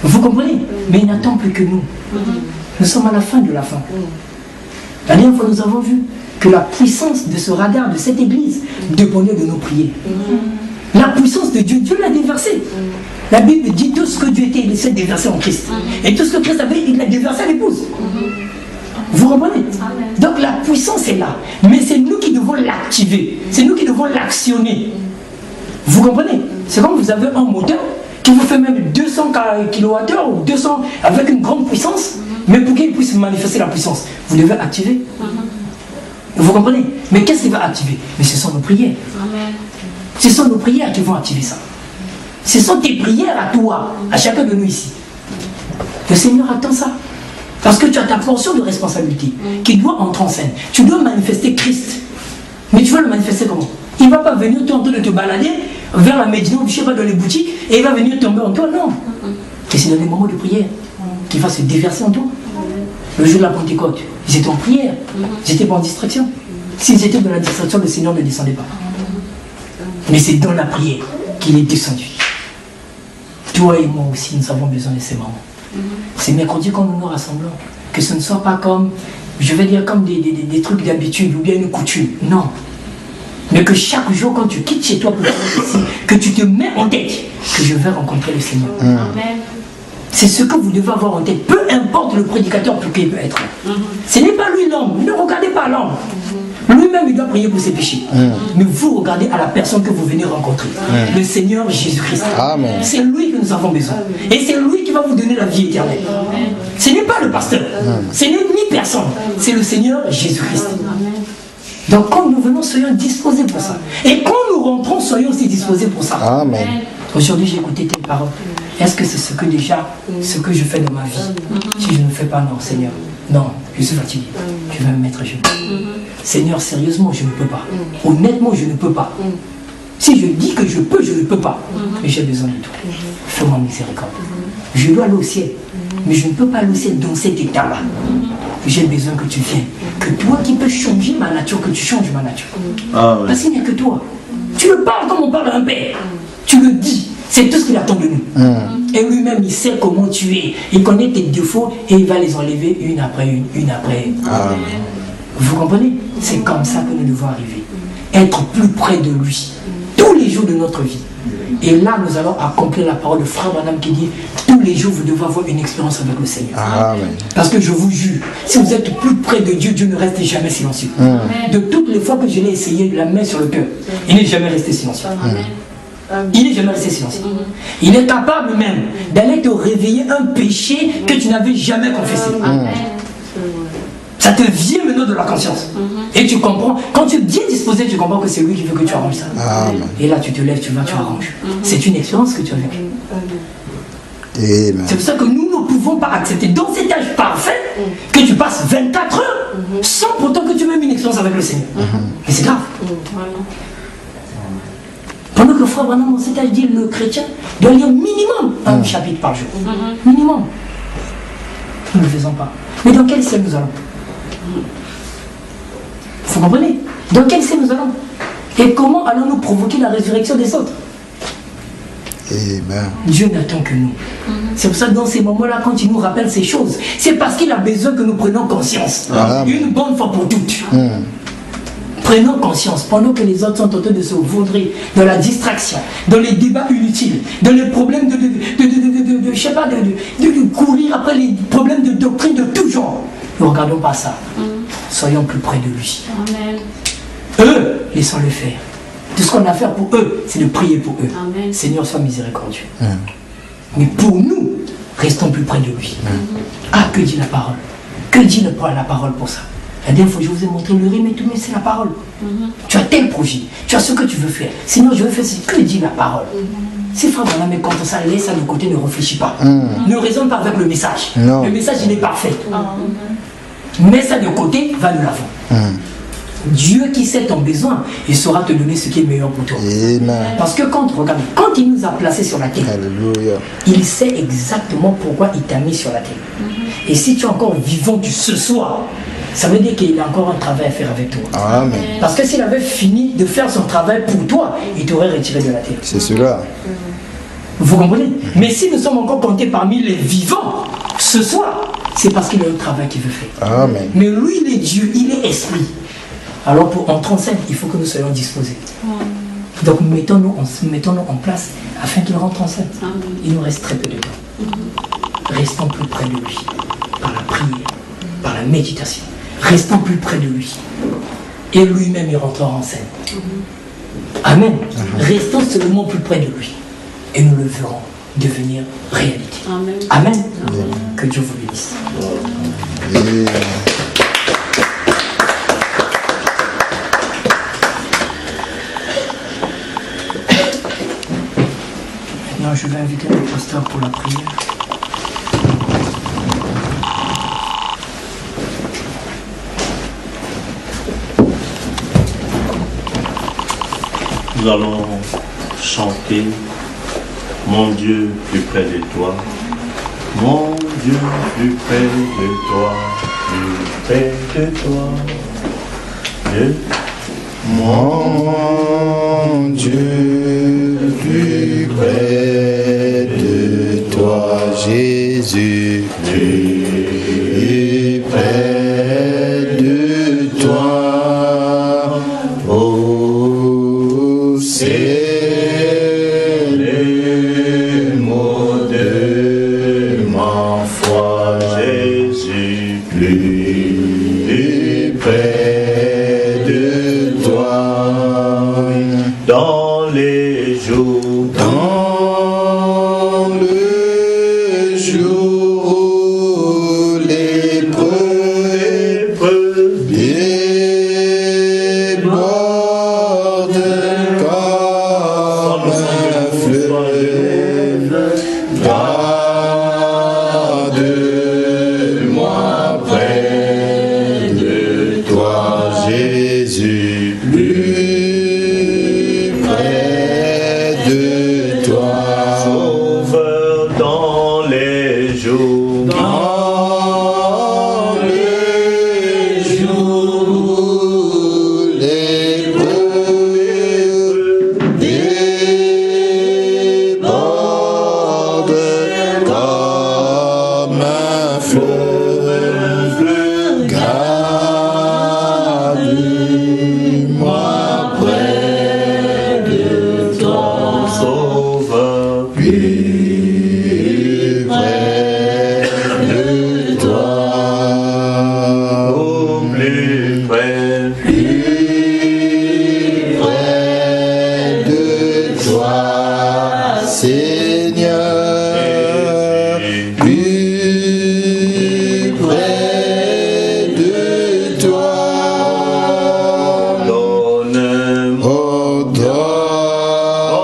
Vous comprenez? Mais il n'attend plus que nous. Nous sommes à la fin de la fin. La dernière fois, nous avons vu que la puissance de ce radar, de cette église, dépendait de nos prières. La puissance de Dieu, Dieu l'a déversée. La Bible dit tout ce que Dieu était, il s'est déversé en Christ. Et tout ce que Christ avait, il l'a déversé à l'épouse. Vous comprenez? Donc la puissance est là. Mais c'est nous qui devons l'activer. C'est nous qui devons l'actionner. Vous comprenez? C'est comme vous avez un moteur qui vous fait même 200 kWh ou 200 avec une grande puissance, mais pour qu'il puisse manifester la puissance, vous devez activer. Vous comprenez? Mais qu'est-ce qui va activer? Mais ce sont nos prières. Amen. Ce sont nos prières qui vont activer ça. Ce sont tes prières à toi, à chacun de nous ici. Le Seigneur attend ça. Parce que tu as ta portion de responsabilité qui doit entrer en scène. Tu dois manifester Christ. Mais tu vas le manifester comment? Il ne va pas venir toi en train de te balader vers la Médina, je ne sais pas, dans les boutiques, et il va venir tomber en toi, non. Et c'est dans les moments de prière qu'il va se déverser en toi. Le jour de la Pentecôte, ils étaient en prière, ils n'étaient pas en distraction. S'ils étaient dans la distraction, le Seigneur ne descendait pas. Mais c'est dans la prière qu'il est descendu. Toi et moi aussi, nous avons besoin de ces moments. C'est mercredi quand nous nous rassemblons. Que ce ne soit pas comme, je vais dire, comme des trucs d'habitude ou bien une coutume. Non. Mais que chaque jour, quand tu quittes chez toi pour venir ici, que tu te mets en tête que je vais rencontrer le Seigneur. Amen. C'est ce que vous devez avoir en tête. Peu importe le prédicateur pour qui il peut être. Ce n'est pas lui l'homme. Ne regardez pas l'homme. Lui-même, il doit prier pour ses péchés. Mais vous regardez à la personne que vous venez rencontrer. Le Seigneur Jésus-Christ. C'est lui que nous avons besoin. Et c'est lui qui va vous donner la vie éternelle. Ce n'est pas le pasteur. Ce n'est ni personne. C'est le Seigneur Jésus-Christ. Donc quand nous venons, soyons disposés pour ça. Et quand nous rentrons, soyons aussi disposés pour ça. Amen. Aujourd'hui, j'ai écouté tes paroles. Est-ce que c'est ce que je fais dans ma vie? Si je ne le fais pas, non, Seigneur. Non, je suis fatigué. Je vais me mettre à genoux. Seigneur, sérieusement, je ne peux pas. Honnêtement, je ne peux pas. Si je dis que je peux, je ne peux pas. Mais j'ai besoin de toi. Fais-moi miséricorde. Je dois aller au ciel. Mais je ne peux pas aller au ciel dans cet état-là. J'ai besoin que tu viennes. Que toi qui peux changer ma nature, que tu changes ma nature. Parce qu'il n'y a que toi. Tu le parles comme on parle à un père. Tu le dis. C'est tout ce qu'il attend de nous. Et lui-même, il sait comment tu es. Il connaît tes défauts et il va les enlever une après une, une après une. Vous comprenez? C'est comme ça que nous devons arriver. Être plus près de lui. Tous les jours de notre vie. Et là, nous allons accomplir la parole de Frère Branham qui dit tous les jours, vous devez avoir une expérience avec le Seigneur. Amen. Parce que je vous jure, si vous êtes plus près de Dieu, Dieu ne reste jamais silencieux. De toutes les fois que je l'ai essayé, la main sur le cœur, il n'est jamais resté silencieux. Il n'est jamais resté silencieux. Il est capable même d'aller te réveiller un péché que tu n'avais jamais confessé. Ça te vient maintenant de la conscience. Et tu comprends, quand tu es bien disposé, tu comprends que c'est lui qui veut que tu arranges ça. Et là, tu te lèves, tu vas, tu arranges. C'est une expérience que tu as vécue. C'est pour ça que nous ne pouvons pas accepter dans cet âge parfait que tu passes 24 heures sans pourtant que tu aies une expérience avec le Seigneur. Mais c'est grave. Pendant que le frère Branham, dans cet âge, dit le chrétien doit lire minimum un chapitre par jour. Minimum. Nous ne le faisons pas. Mais dans quel ciel nous allons? Vous comprenez? Dans quel ciel nous allons? Et comment allons-nous provoquer la résurrection des autres? Amen. Dieu n'attend que nous. C'est pour ça que dans ces moments-là, quand il nous rappelle ces choses, c'est parce qu'il a besoin que nous prenions conscience. Une bonne fois pour toutes. Prenons conscience, pendant que les autres sont en train de se vaudrer dans la distraction, dans les débats inutiles, dans les problèmes je sais pas, de courir après les problèmes de doctrine de tout genre. Ne regardons pas ça. Soyons plus près de lui. Amen. Eux, laissons-le faire. Tout ce qu'on a à faire pour eux, c'est de prier pour eux. Amen. Seigneur, sois miséricordieux. Mais pour nous, restons plus près de lui. Ah, que dit la parole? Que dit la parole pour ça? La dernière fois, je vous ai montré le rime et tout, mais c'est la parole. Tu as tel projet, tu as ce que tu veux faire. Seigneur, je veux faire ce que dit la parole. C'est frère Branham, mais quand ça laisse ça de côté, ne réfléchis pas. Ne raisonne pas avec le message. Le message, il est parfait. Mets ça de côté, va de l'avant. Dieu qui sait ton besoin, il saura te donner ce qui est meilleur pour toi. Parce que quand il nous a placés sur la terre, il sait exactement pourquoi il t'a mis sur la terre. Et si tu es encore vivant ce soir, ça veut dire qu'il a encore un travail à faire avec toi. Amen. Parce que s'il avait fini de faire son travail pour toi, il t'aurait retiré de la terre. C'est cela. Vous comprenez? Mais si nous sommes encore comptés parmi les vivants, ce soir, c'est parce qu'il a un travail qu'il veut faire. Amen. Mais lui, il est Dieu, il est esprit. Alors pour entrer en scène, il faut que nous soyons disposés. Donc mettons-nous en place afin qu'il rentre en scène. Il nous reste très peu de temps. Restons plus près de lui, par la prière, par la méditation. Restons plus près de lui. Et lui-même, il rentrera en scène. Amen. Restons seulement plus près de lui. Et nous le verrons. devenir réalité. Amen. Amen. Amen. Que Dieu vous bénisse. Amen. Maintenant, je vais inviter le pasteur pour la prière. Nous allons chanter Mon Dieu plus près de toi. Mon Dieu plus près de toi, plus près de toi. Dieu. Mon Dieu plus près de toi, Jésus plus près de toi. Oh, c'est le mot de ma foi, Jésus plus près de toi. Dans les jours, Dans le jour où l'épreuve déborde comme un fleuve, garde-moi près de toi, Jésus, plus près de toi. sauveur dans les jours, Dans le jour où l'épreuve déborde comme un fleuve, garde-moi près de toi. sauveur, Plus près de toi. au plus près, Plus près de toi, Seigneur. Plus près de toi. donne-moi Oh,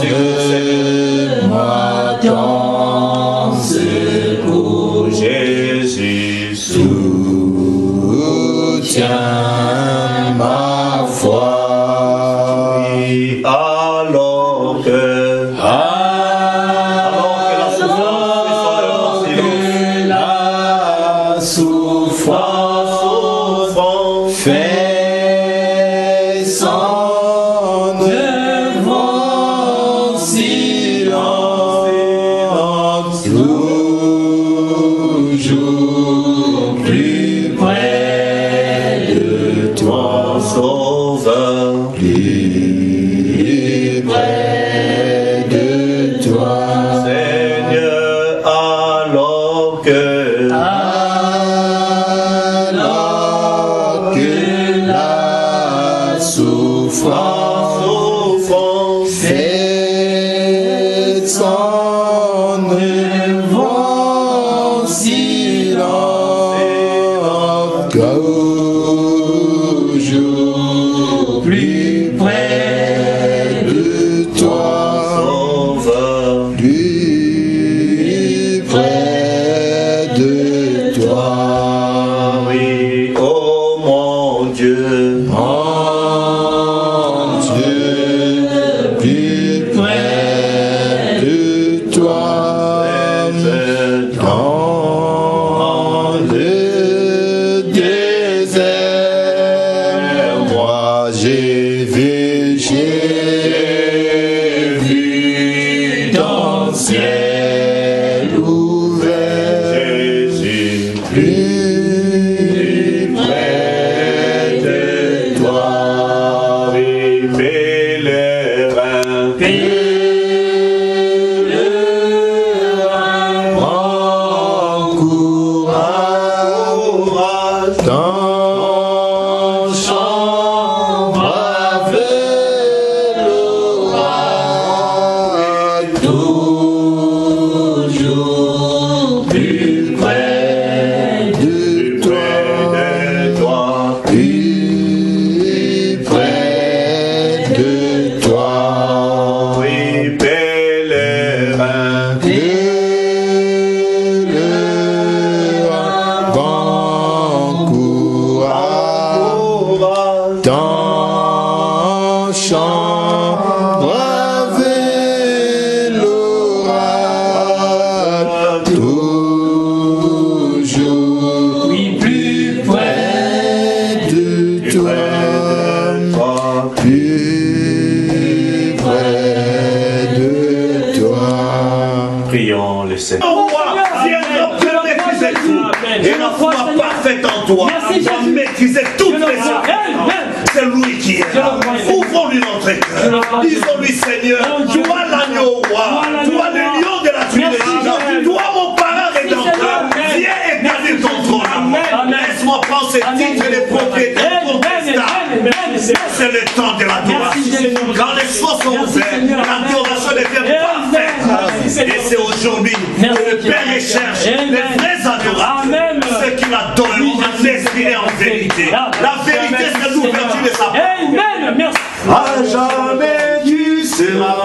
donne-moi ton secours, Jésus, soutiens ma foi. souris alors que La souffrance fait son œuvre en silence, toujours plus près de toi, sauveur, plus près de toi. Seigneur, alors que Alors que la souffrance fait son œuvre en silence, toujours plus près de toi, sauveur, plus près de toi. oui, oh mon Dieu, Mon Dieu, plus près de toi, dans le désert, moi j'ai vu dans le ciel ouvert, Jésus, plus près de toi. oui, pèlerin, Prends courage dans chambre avec l'orage, tout grand courage dans chambre l'orage toujours plus près de toi, plus près de toi. Prions le Seigneur. Et la foi parfaite en toi, doit maîtriser toutes les choses. C'est lui qui est là. Ouvrons-lui notre cœur. Disons-lui, Seigneur, toi l'agneau roi, toi le lion de la tribu de Juda, toi mon parent rédempteur, viens établir ton trône. Laisse-moi prendre ce titre de propriété contestable. C'est le temps de l'adoration. Quand les choses sont ouvertes, l'adoration devient parfaite. Et c'est aujourd'hui que le Père recherche les vrais adorateurs, ceux qui l'adoreront en esprit et en vérité. La vérité, c'est l'ouverture de sa parole. Amen. Merci. À jamais tu seras.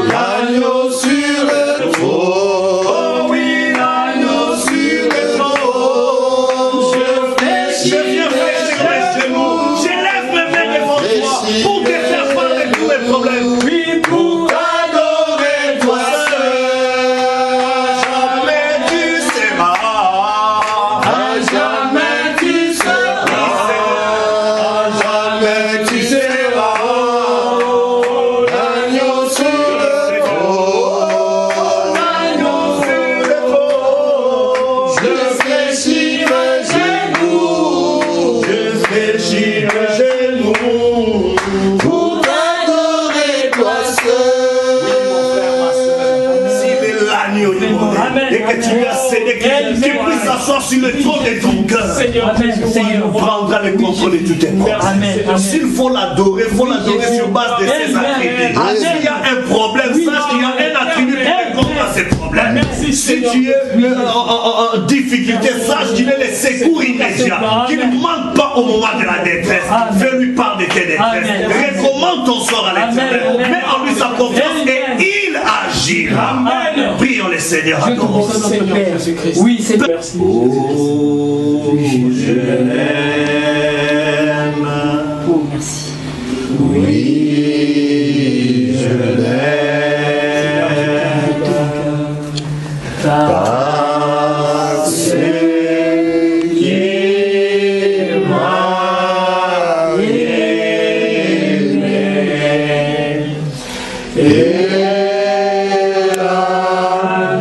L'agneau sur le trône. Oh oui, l'agneau sur le trône. Je viens fléchir mes genoux. J'élève mes mains devant toi pour te faire part de tous mes problèmes. Oui, pour Adorer toi Jamais tu seras. à jamais tu seras, à jamais tu seras. L'agneau sur le trône, l'agneau sur le trône. Je fléchis mes genoux, Je fléchis mes genoux. pour t'adorer toi seul. S'il est l'agneau du monde et que tu lui as cédé, qu'il puisse s'asseoir sur le trône de ton cœur. Seigneur. Prendra le contrôle de toutes tes pensées. Amen. S'il faut l'adorer, sur base de ses attributs. S'il y a un problème, sache qu'il y a un attribut qui répond à ces problèmes. Si tu es en difficulté, sache qu'il est le secours immédiat, qu'il ne manque pas au moment de la détresse. Fais-lui part de tes détresses. Recommande ton sort à l'Éternel. Mets en lui sa confiance et il agira. Prions le Seigneur. Adorons. Oui, c'est merci. Oh, je l'aime. Oh, merci. Oui, je l'aime. Parce qu'il m'a aimé et a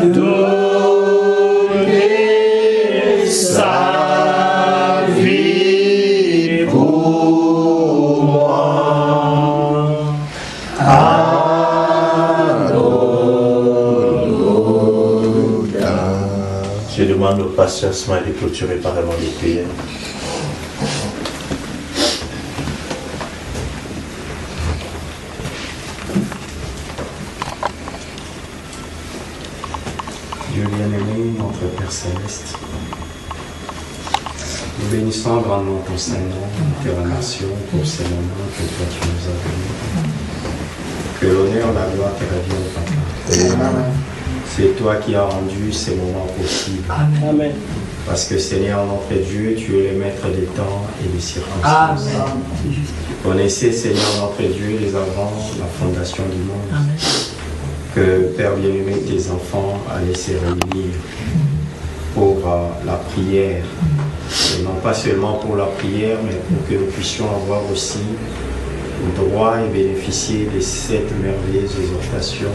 donné sa vie pour moi. Je demande au pasteur Smile de clôturer par un moment de prière. Dieu bien-aimé, notre Père Céleste, nous bénissons grandement ton Saint-Nom, nous te remercions pour ces moments que toi tu nous as donnés. Que l'honneur, la gloire te revienne, Papa. C'est toi qui as rendu ces moments possibles. Amen. Parce que Seigneur notre Dieu, tu es le maître des temps et des circonstances. Amen. Tu connaissais, Seigneur notre Dieu, les avant la fondation du monde. Amen. Que Père bien-aimé, tes enfants allaient se réunir pour la prière. Et non pas seulement pour la prière, mais pour que nous puissions avoir aussi le droit et bénéficier de cette merveilleuse exhortation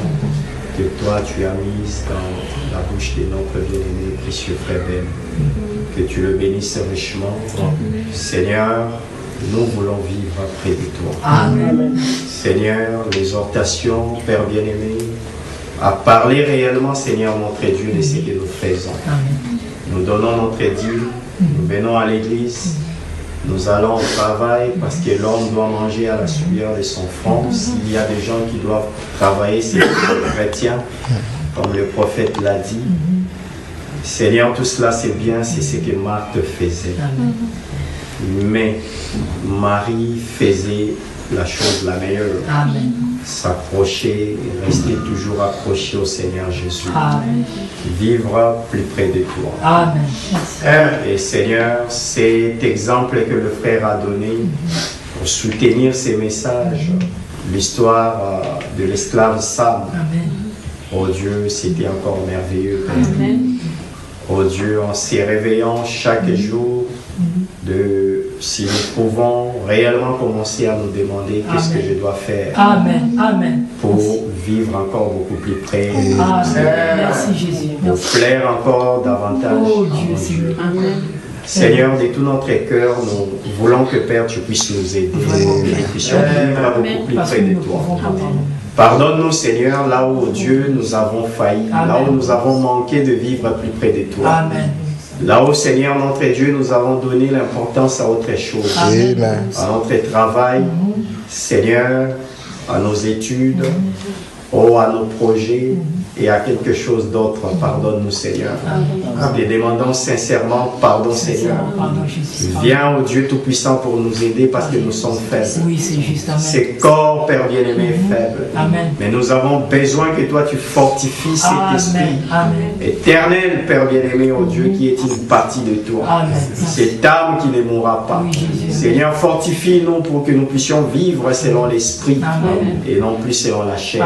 que toi tu as mise dans la bouche de notre bien-aimé précieux frère Ben. Que tu le bénisses richement. Seigneur, nous voulons vivre près de toi. Amen. Seigneur, l'exhortation, Père bien-aimé, à parler réellement, Seigneur notre Dieu, de ce que nous faisons. Nous donnons notre dîme, nous venons à l'église, nous allons au travail parce que l'homme doit manger à la sueur de son front. S'il y a des gens qui doivent travailler, c'est les chrétiens, comme le prophète l'a dit. Seigneur, tout cela c'est bien, c'est ce que Marthe faisait. Mais Marie faisait la chose la meilleure. Amen. S'accrocher, rester toujours accroché au Seigneur Jésus. Amen. Vivre plus près de toi. Amen. Merci. Et Seigneur, cet exemple que le frère a donné pour soutenir ces messages, l'histoire de l'esclave Sam. Amen. Oh Dieu, c'était encore merveilleux. Amen. Oh Dieu, en s'y réveillant chaque jour, si nous pouvons réellement commencer à nous demander qu'est-ce que je dois faire Amen. pour vivre encore beaucoup plus près. Amen. Merci Jésus. Pour plaire encore davantage. Oh Dieu, Seigneur. Amen. Seigneur, de tout notre cœur, nous voulons que Père, tu puisses nous aider, que nous puissions vivre beaucoup plus près de toi. Pardonne-nous, Seigneur, là où, Dieu, nous avons failli, là où nous avons manqué de vivre plus près de toi. Amen. Là où, Seigneur, notre Dieu, nous avons donné l'importance à autre chose, à notre travail, Seigneur, à nos études, à nos projets et à quelque chose d'autre. Pardonne-nous, Seigneur. Nous te demandons sincèrement pardon, Seigneur. Viens, ô Dieu Tout-Puissant, pour nous aider parce que nous sommes faibles. Oui, c'est juste. Ces corps, Père bien-aimé, faibles. Amen. Mais nous avons besoin que toi, tu fortifies cet esprit éternel, Père bien-aimé, ô Dieu, qui est une partie de toi. Amen. Cette âme qui ne mourra pas. Seigneur, fortifie-nous pour que nous puissions vivre selon l'esprit et non plus selon la chair.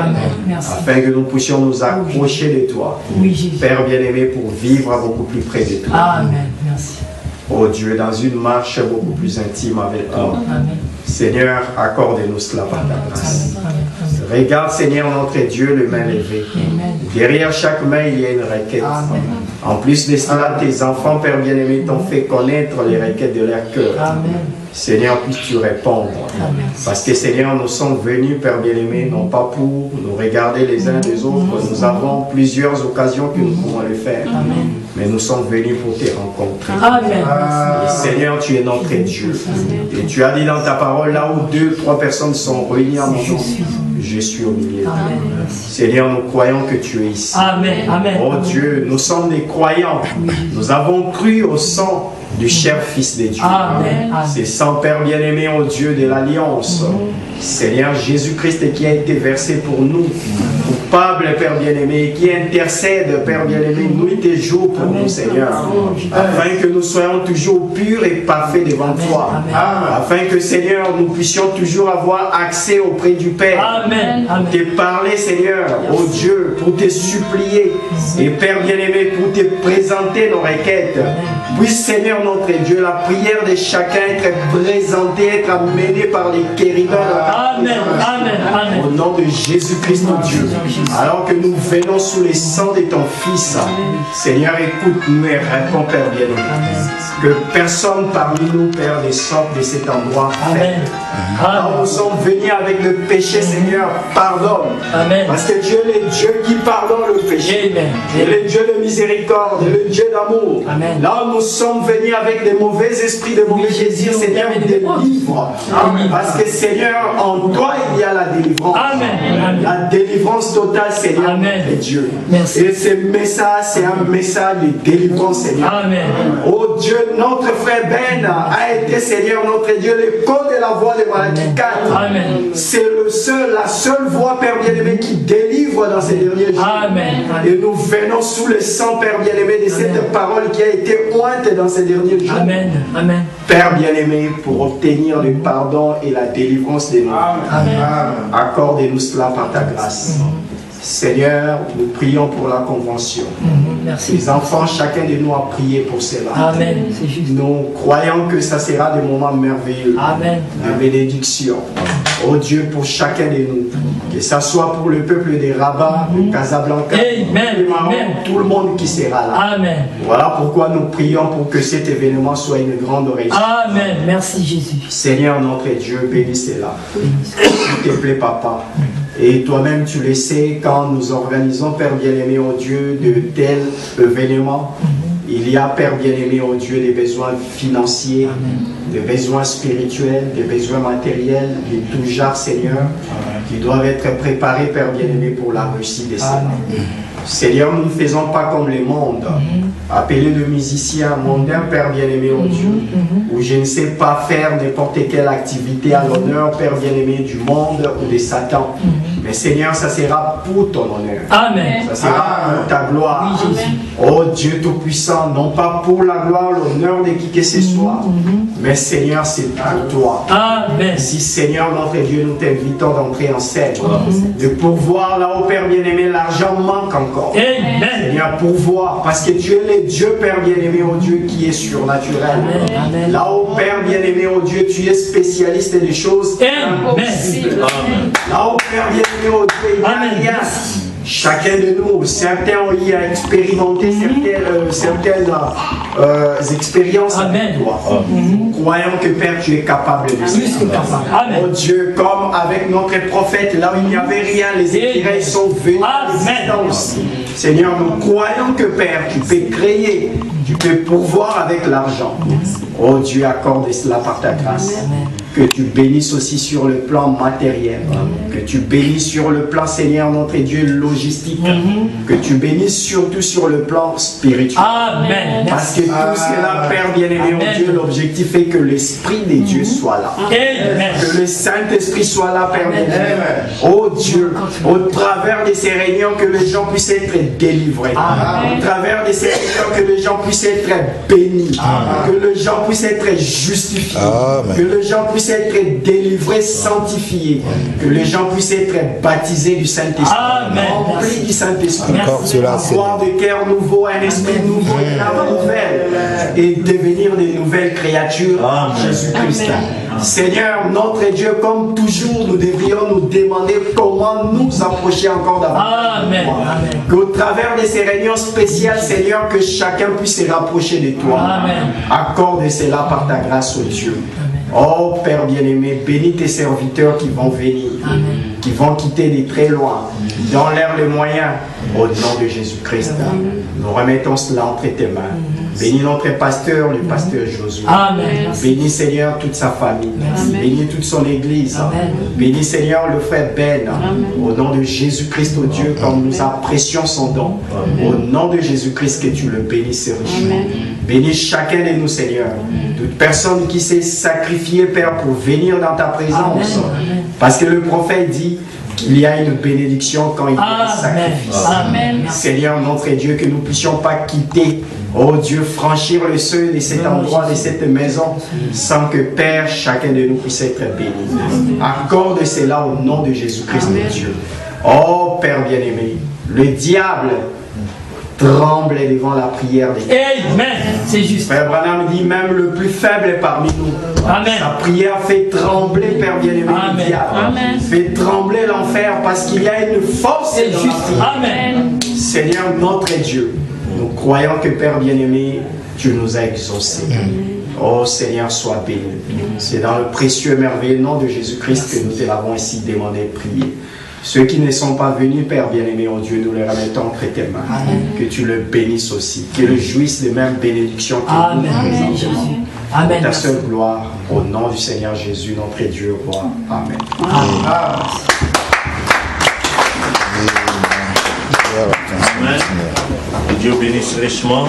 Afin que nous puissions nous accrocher de toi. Père bien-aimé, pour vivre beaucoup plus près de toi. Amen. Merci. Oh Dieu, dans une marche beaucoup plus intime avec toi. Seigneur, accorde-nous cela par ta grâce. Regarde, Seigneur, notre Dieu, le main levé. Derrière chaque main, il y a une requête. En plus de cela, tes enfants, Père bien-aimé, t'ont fait connaître les requêtes de leur cœur. Seigneur, puisses-tu répondre. Parce que, Seigneur, nous sommes venus, Père bien-aimé, non pas pour nous regarder les uns des autres. Nous avons plusieurs occasions que nous pouvons le faire. Mais nous sommes venus pour te rencontrer. Et Seigneur, tu es notre Dieu. Et tu as dit dans ta parole, là où 2, 3 personnes sont réunies en mon nom, je suis au milieu. Seigneur, nous croyons que tu es ici. Oh Dieu, nous sommes des croyants. Nous avons cru au sang du cher Fils de Dieu. C'est sang, Père bien-aimé, au Dieu de l'Alliance. Seigneur Jésus-Christ qui a été versé pour nous, coupable, Père bien-aimé, qui intercède, Père bien-aimé, nuit et jour pour nous, Seigneur, afin que nous soyons toujours purs et parfaits devant toi, afin que, Seigneur, nous puissions toujours avoir accès auprès du Père, pour te parler, Seigneur, oh Dieu, pour te supplier, et Père bien-aimé, pour te présenter nos requêtes. Puisse, Seigneur, notre Dieu, la prière de chacun être présentée, être amenée par les chérubins. Au nom de Jésus-Christ, notre Dieu. Alors que nous venons sous les sangs de ton Fils, Seigneur, écoute-nous et réponds, Père bien-aimé. Que personne parmi nous, Père, ne sorte de cet endroit. Alors nous sommes venus avec le péché, Seigneur, pardonne. Parce que Dieu est le Dieu qui pardonne le péché. Il est le Dieu de miséricorde, le Dieu d'amour. Là où nous sommes venus avec des mauvais esprits, des mauvais désirs, Seigneur, délivre. Parce que, Seigneur, en toi, il y a la délivrance. La délivrance totale, Seigneur, et Dieu. Et ce message, c'est un message de délivrance, Seigneur. Oh Dieu, notre frère Ben a été, Seigneur, notre Dieu, le code de la voix de Malachie 4. C'est la seule voix, Père bien-aimé, qui délivre dans ces derniers jours. Et nous venons sous le sang, Père bien-aimé, de cette parole qui a été ointe dans ces derniers jours. Père bien-aimé, pour obtenir le pardon et la délivrance de nous. Accorde-nous cela par ta grâce. Seigneur, nous prions pour la convention. Les enfants, chacun de nous a prié pour cela. Nous croyons que ça sera des moments merveilleux de bénédiction. Oh Dieu, pour chacun de nous, que ça soit pour le peuple de Rabat, de Casablanca, tout le monde qui sera là. Voilà pourquoi nous prions pour que cet événement soit une grande réussite. Merci Jésus. Seigneur notre Dieu, bénis cela. S'il te plaît, Papa. Et toi-même, tu le sais, quand nous organisons, Père bien-aimé, oh Dieu, de tels événements, Il y a, Père bien-aimé, oh Dieu, des besoins financiers, des besoins spirituels, des besoins matériels, de tout genre, Seigneur, qui doivent être préparés, Père bien-aimé, pour la réussite de cela. Seigneur, nous ne faisons pas comme le monde, appelé de musicien mondain, Père bien-aimé, oh Dieu, où je ne sais pas faire n'importe quelle activité à l'honneur, Père bien-aimé, du monde ou de Satan. Mais Seigneur, ça sera pour ton honneur. Amen. Ça sera pour ta gloire. Oui, Jésus. Oh Dieu Tout-Puissant, non pas pour la gloire, l'honneur de qui que ce soit, mais Seigneur, c'est pour toi. Amen. Si Seigneur, notre Dieu, nous t'invitons d'entrer en scène, de pourvoir là-haut, Père bien-aimé, l'argent manque encore. Amen. Seigneur, pourvoir, parce que tu es le Dieu, Père bien-aimé, oh Dieu, qui est surnaturel. Amen. Là-haut, Père bien-aimé, oh Dieu, tu es spécialiste des choses impossibles. Là-haut, Père bien-aimé, oh Dieu, il n'y a rien. Chacun de nous, certains ont eu à expérimenter certaines expériences avec toi. Croyons que Père, tu es capable de ça. Oh Dieu, comme avec notre prophète, là où il n'y avait rien, les éclaireurs sont venus aussi. Seigneur, nous croyons que Père, tu peux créer, tu peux pourvoir avec l'argent. Oh Dieu, accorde cela par ta grâce. Que tu bénisses aussi sur le plan matériel. Que tu bénisses sur le plan, Seigneur, notre Dieu, logistique. Que tu bénisses surtout sur le plan spirituel. Amen. Parce que tout cela, Père bien-aimé, oh Dieu, l'objectif est que l'Esprit de Dieu soit là. Amen. Que le Saint-Esprit soit là, Père bien-aimé. Oh Dieu, au travers de ces réunions, que les gens puissent être délivrés. Au travers de ces réunions, que les gens puissent être bénis. Que les gens puissent être justifiés. Que les gens puissent être délivrés, sanctifiés. Que les gens puissent être baptisés du Saint-Esprit. Remplis du Saint-Esprit. Avoir de cœur nouveau, un esprit nouveau, une âme nouvelle. Et devenir des nouvelles créatures en Jésus-Christ. Seigneur, notre Dieu, comme toujours, nous devrions nous demander comment nous approcher encore davantage. Qu'au travers de ces réunions spéciales, Seigneur, que chacun puisse se rapprocher de toi. Accorde cela par ta grâce, oh Dieu. Oh Père bien-aimé, bénis tes serviteurs qui vont venir, qui vont quitter de très loin, dans l'air les moyens, au nom de Jésus-Christ. Nous remettons cela entre tes mains. Bénis notre pasteur, le pasteur Josué. Bénis Seigneur toute sa famille. Bénis toute son église. Bénis Seigneur le frère Ben. Au nom de Jésus-Christ, oh Dieu, comme nous apprécions son don. Au nom de Jésus-Christ, que tu le bénisses richement. Bénis chacun de nous, Seigneur. Toute personne qui s'est sacrifiée, Père, pour venir dans ta présence. Parce que le prophète dit qu'il y a une bénédiction quand il y a un sacrifice. Seigneur, notre Dieu, que nous ne puissions pas quitter, oh Dieu, franchir le seuil de cet endroit, de cette maison, sans que, Père, chacun de nous puisse être béni. Accorde cela au nom de Jésus-Christ, mon Dieu. Oh Père bien-aimé, le diable tremble devant la prière des Amen. C'est juste. Frère Branham dit même le plus faible parmi nous. Amen. Sa prière fait trembler, Père bien-aimé, le diable. Fait trembler l'enfer parce qu'il y a une force. C'est juste. Amen. Seigneur notre Dieu, nous croyons que Père bien-aimé, tu nous as exaucés. Oh Seigneur, sois béni. C'est dans le précieux et merveilleux nom de Jésus-Christ que nous te l'avons ainsi demandé et prié. Ceux qui ne sont pas venus, Père bien-aimé, oh Dieu, nous les remettons entre tes mains. Que tu le bénisses aussi. Qu'ils jouissent des mêmes bénédictions que nous présentement. Pour ta seule gloire, au nom du Seigneur Jésus, notre Dieu, roi. Amen. Amen. Que Dieu bénisse richement.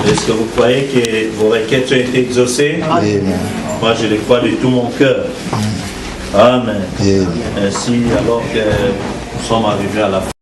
Est-ce que vous croyez que vos requêtes ont été exaucées? Moi, je le crois de tout mon cœur. Amen. Ainsi, alors que nous sommes arrivés à la fin.